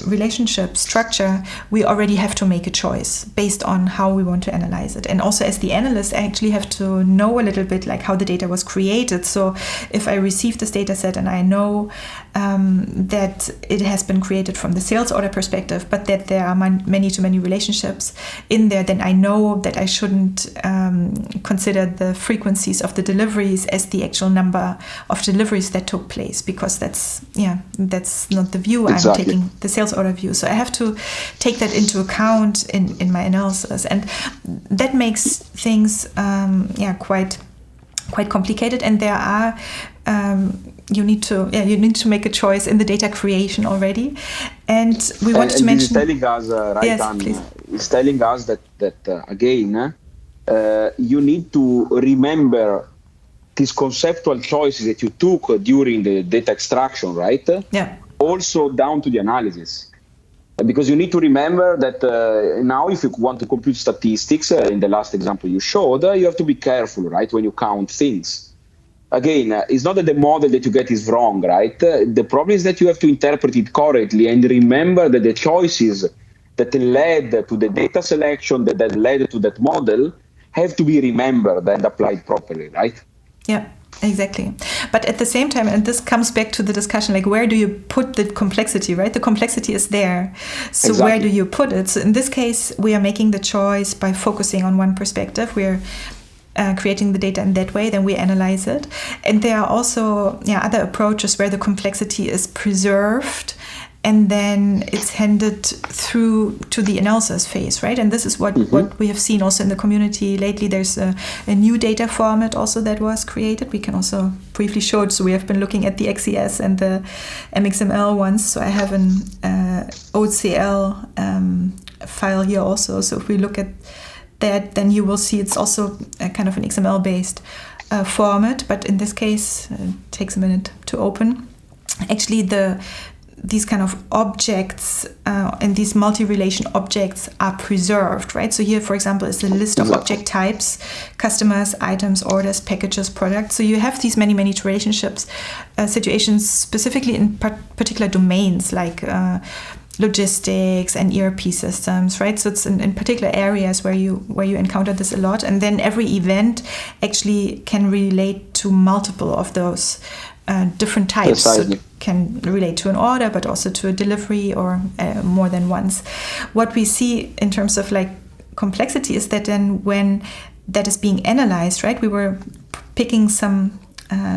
relationship structure, we already have to make a choice based on how we want to analyze it. And also as the analyst, I actually have to know a little bit like how the data was created. So if I receive this data set and I know that it has been created from the sales order perspective, but that there are many-to-many relationships in there, then I know that I shouldn't consider the frequencies of the deliveries as the actual number of deliveries that took place, because that's not the view. Exactly. I'm taking the sales order view. So I have to take that into account in my analysis, and that makes things quite complicated. And there are you need to make a choice in the data creation already. And we want to mention. It's telling us, right, yes, Anne, please. It's telling us that again, you need to remember these conceptual choices that you took during the data extraction, right? Yeah. Also down to the analysis. Because you need to remember that now if you want to compute statistics, in the last example you showed, you have to be careful, right, when you count things. Again, it's not that the model that you get is wrong, right? The problem is that you have to interpret it correctly and remember that the choices that led to the data selection, that led to that model, have to be remembered and applied properly, right? Yeah, exactly. But at the same time, and this comes back to the discussion, like where do you put the complexity, right? The complexity is there. So Exactly. Where do you put it? So in this case, we are making the choice by focusing on one perspective. We're creating the data in that way, then we analyze it. And there are also other approaches where the complexity is preserved and then it's handed through to the analysis phase, right? And this is what we have seen also in the community lately. There's a new data format also that was created. We can also briefly show it. So we have been looking at the XES and the MXML ones. So I have an OCL file here also. So if we look at that, then you will see it's also a kind of an XML-based format. But in this case, it takes a minute to open. Actually, these kind of objects and these multi-relation objects are preserved, right? So here, for example, is a list of object types: customers, items, orders, packages, products. So you have these many relationships, situations specifically in particular domains like logistics and ERP systems, right? So it's in particular areas where you encounter this a lot. And then every event actually can relate to multiple of those different types. So it can relate to an order, but also to a delivery or more than once. What we see in terms of like complexity is that then when that is being analyzed, right, we were picking some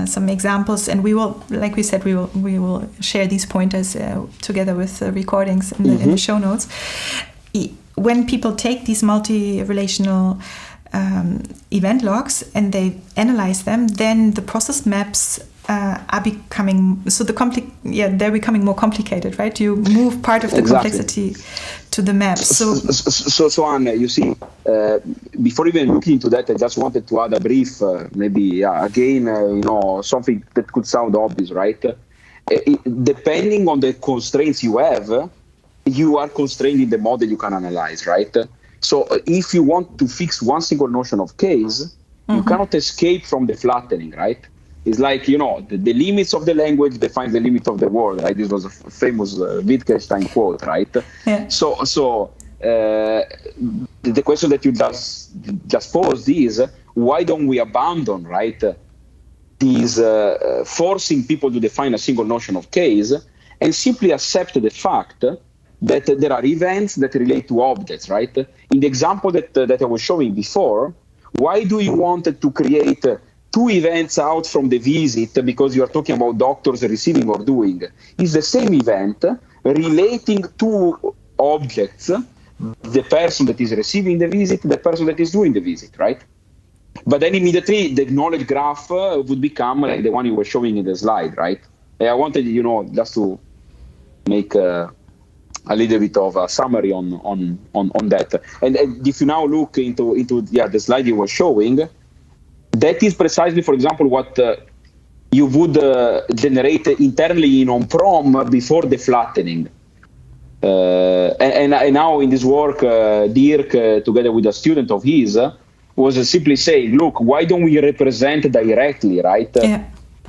some examples, and we will, like we said, we will share these pointers together with recordings in the show notes. When people take these multi-relational event logs and they analyze them, then the process maps are becoming they're becoming more complicated, right? You move part of the complexity to the map. So Anne, you see, before even looking into that, I just wanted to add a brief, something that could sound obvious, right? Depending on the constraints you have, you are constrained in the model you can analyze, right? So if you want to fix one single notion of case, you cannot escape from the flattening, right? It's like, the limits of the language define the limit of the world, right? This was a famous Wittgenstein quote, right? Yeah. So the question that you just posed is, why don't we abandon, right, these forcing people to define a single notion of case and simply accept the fact that there are events that relate to objects, right? In the example that I was showing before, why do you want to create two events out from the visit because you are talking about doctors receiving or doing? It's the same event relating to objects, the person that is receiving the visit, the person that is doing the visit, right? But then immediately the knowledge graph would become like the one you were showing in the slide, right? I wanted, just to make a little bit of a summary on that. And if you now look into the slide you were showing, that is precisely, for example, what you would generate internally in on-prom before the flattening. And now in this work, Dirk, together with a student of his, was simply saying, look, why don't we represent directly, right? Yeah.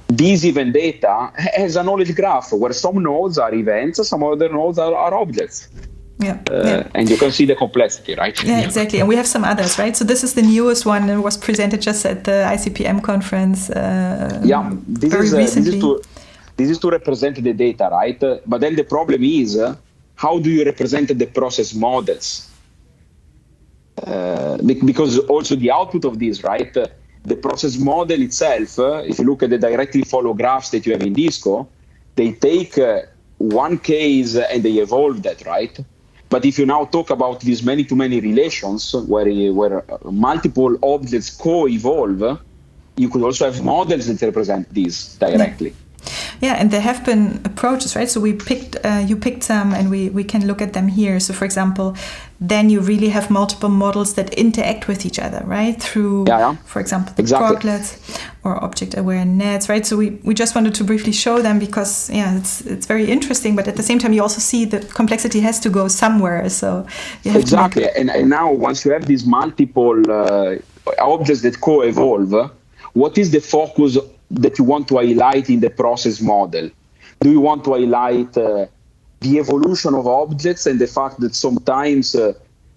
These event data as a knowledge graph where some nodes are events, some other nodes are objects. And you can see the complexity, right? Yeah, exactly. And we have some others, right? So this is the newest one and was presented just at the ICPM conference very recently. This is to represent the data, right? But then the problem is, how do you represent the process models? Because also the output of this, right? The process model itself, if you look at the directly follow graphs that you have in Disco, they take one case and they evolve that, right? But if you now talk about these many-to-many relations where multiple objects co-evolve, you could also have models that represent these directly. Yeah, and there have been approaches, right? So you picked some, and we can look at them here. So, for example, then you really have multiple models that interact with each other, right? Through, for example, the proglets or object-aware nets, right? So we just wanted to briefly show them because, it's very interesting. But at the same time, you also see the complexity has to go somewhere. So you have to and now once you have these multiple objects that co-evolve, what is the focus that you want to highlight in the process model? Do you want to highlight the evolution of objects and the fact that sometimes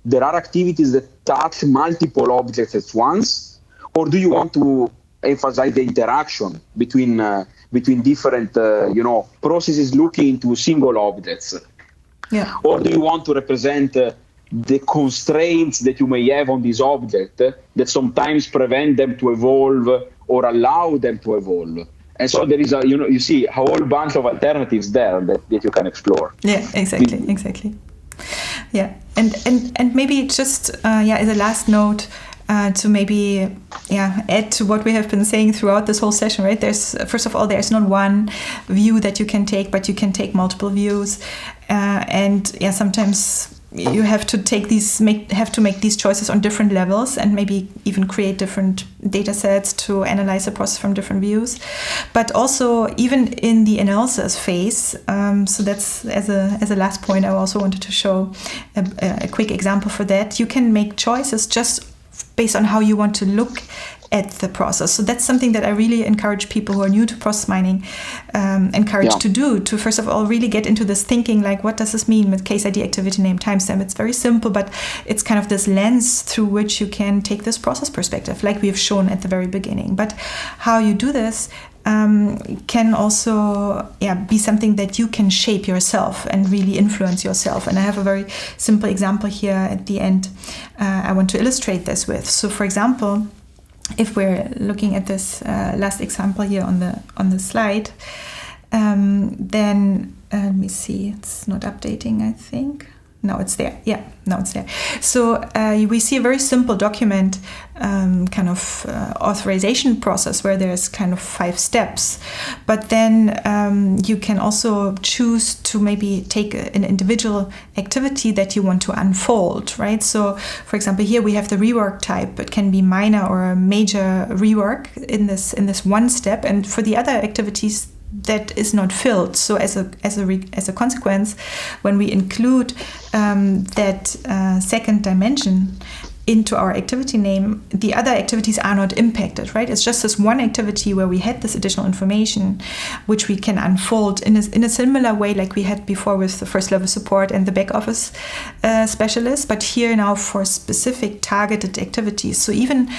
there are activities that touch multiple objects at once? Or do you want to emphasize the interaction between different processes looking into single objects? Yeah. Or do you want to represent the constraints that you may have on this object that sometimes prevent them to evolve or allow them to evolve? And so there is you see a whole bunch of alternatives there that you can explore. Yeah, exactly. Yeah, and maybe just as a last note to maybe add to what we have been saying throughout this whole session, right? First of all, there's not one view that you can take, but you can take multiple views, and sometimes you have to make these choices on different levels and maybe even create different data sets to analyze the process from different views. But also even in the analysis phase, so that's as a last point, I also wanted to show a quick example for that. You can make choices just based on how you want to look at the process. So that's something that I really encourage people who are new to process mining to do, to first of all really get into this thinking, like what does this mean with case ID, activity name, timestamp? It's very simple, but it's kind of this lens through which you can take this process perspective, like we have shown at the very beginning. But how you do this can also be something that you can shape yourself and really influence yourself. And I have a very simple example here at the end I want to illustrate this with. So for example, if we're looking at this last example here on the slide, then let me see, it's not updating, I think. No, it's there. Yeah, now it's there. So we see a very simple document kind of authorization process where there's kind of 5 steps. But then you can also choose to maybe take an individual activity that you want to unfold, right? So, for example, here we have the rework type. It can be minor or a major rework in this one step. And for the other activities, that is not filled. So as a consequence, when we include that second dimension into our activity name, the other activities are not impacted, right? It's just this one activity where we had this additional information, which we can unfold in a similar way like we had before with the first level support and the back office specialist, but here now for specific targeted activities. So even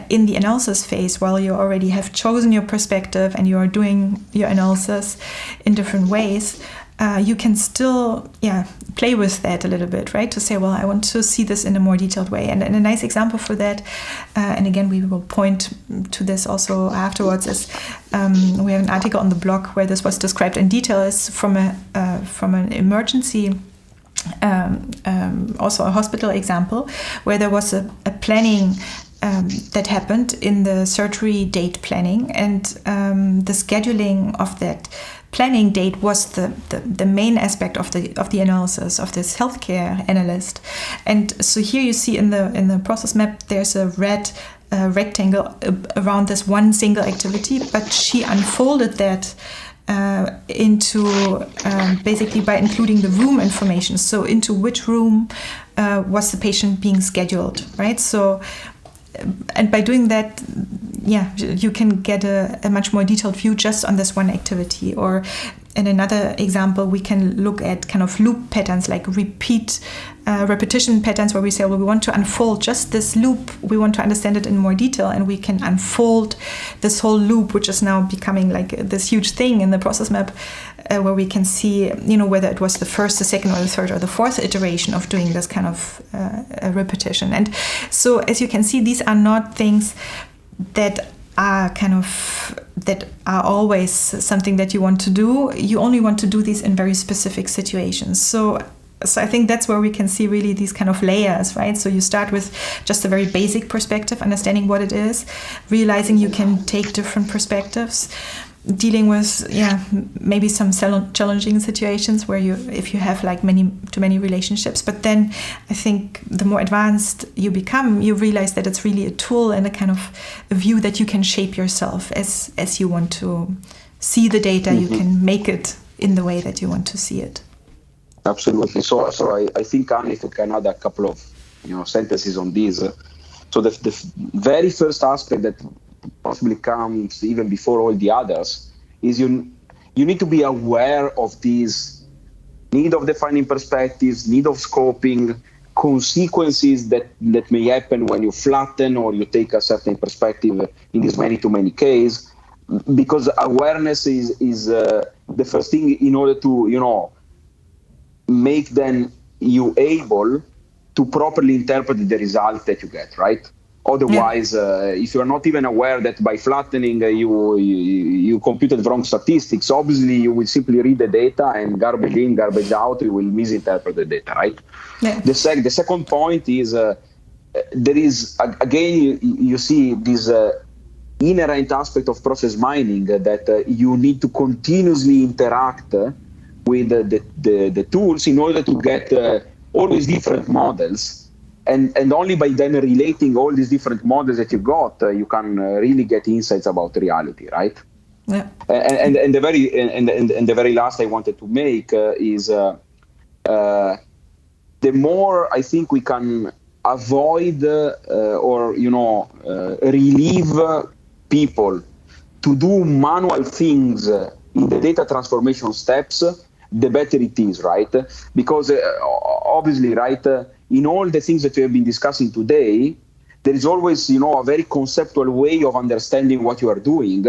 in the analysis phase, while you already have chosen your perspective and you are doing your analysis in different ways, you can still play with that a little bit, right? To say, well, I want to see this in a more detailed way. And a nice example for that, and again, we will point to this also afterwards, is we have an article on the blog where this was described in detail, is from an emergency also a hospital example, where there was a planning that happened in the surgery date planning, and the scheduling of that planning date was the main aspect of the analysis of this healthcare analyst. And so here you see in the process map there's a red rectangle around this one single activity, but she unfolded that into basically by including the room information. So into which room was the patient being scheduled, right? So and by doing that, you can get a much more detailed view just on this one activity. Or in another example, we can look at kind of loop patterns, like repetition patterns, where we say, well, we want to unfold just this loop. We want to understand it in more detail, and we can unfold this whole loop, which is now becoming like this huge thing in the process map, where we can see, whether it was the first, the second, or the third, or the fourth iteration of doing this kind of repetition. And so, as you can see, these are not things that are always something that you want to do. You only want to do these in very specific situations. So I think that's where we can see really these kind of layers, right? So you start with just a very basic perspective, understanding what it is, realizing you can take different perspectives, dealing with maybe some challenging situations where if you have like too many relationships. But then I think the more advanced you become, you realize that it's really a tool and a kind of a view that you can shape yourself as you want to see the data. Mm-hmm. You can make it in the way that you want to see it. Absolutely. So I think, Anne, if we can add a couple of sentences on this. So the very first aspect that possibly comes even before all the others is you need to be aware of these need of defining perspectives, need of scoping, consequences that may happen when you flatten or you take a certain perspective in this many-to-many case, because awareness is the first thing in order to make then you able to properly interpret the result that you get, right? Otherwise, if you are not even aware that by flattening you computed wrong statistics, obviously you will simply read the data and garbage in, garbage out, you will misinterpret the data, right? Yeah. The second point is there is, again, you see this inherent aspect of process mining that you need to continuously interact with the tools in order to get always different models. And only by then relating all these different models that you got, you can really get insights about reality, right? Yeah. And the very last I wanted to make is the more I think we can avoid or relieve people to do manual things in the data transformation steps, the better it is, right? Because obviously, right, in all the things that we have been discussing today, there is always, a very conceptual way of understanding what you are doing,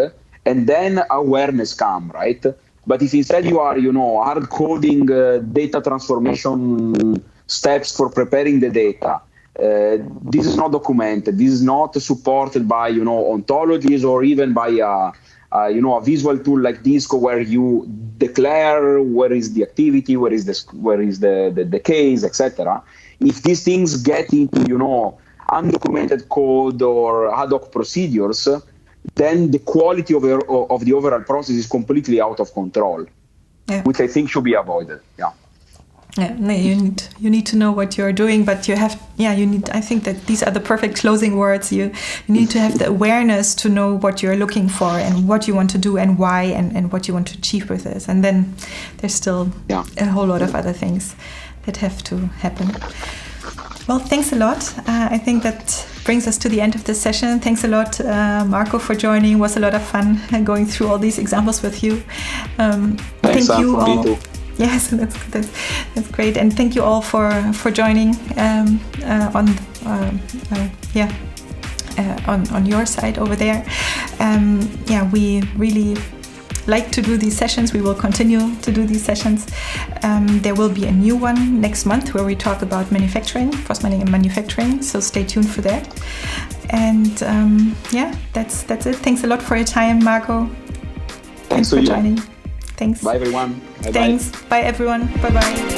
and then awareness comes, right? But if instead you are, hard coding data transformation steps for preparing the data, this is not documented. This is not supported by, ontologies or even by a visual tool like Disco, where you declare where is the activity, where is the case, etc. If these things get into, undocumented code or ad hoc procedures, then the quality of the overall process is completely out of control, which I think should be avoided. Yeah. Yeah, no, you need to know what you're doing, but I think that these are the perfect closing words. You need to have the awareness to know what you're looking for and what you want to do and why and what you want to achieve with this. And then there's still a whole lot of other things that have to happen. Well, thanks a lot. I think that brings us to the end of this session. Thanks a lot, Marco, for joining. It was a lot of fun going through all these examples with you. Thanks, thank you all. Me too. Yes, that's great, and thank you all for joining on your side over there. We really like to do these sessions. We will continue to do these sessions. There will be a new one next month where we talk about manufacturing, process mining and manufacturing. So stay tuned for that. And that's it. Thanks a lot for your time, Marco. Thanks for joining. Thanks. Bye, everyone. Bye-bye. Thanks. Bye, everyone. Bye-bye.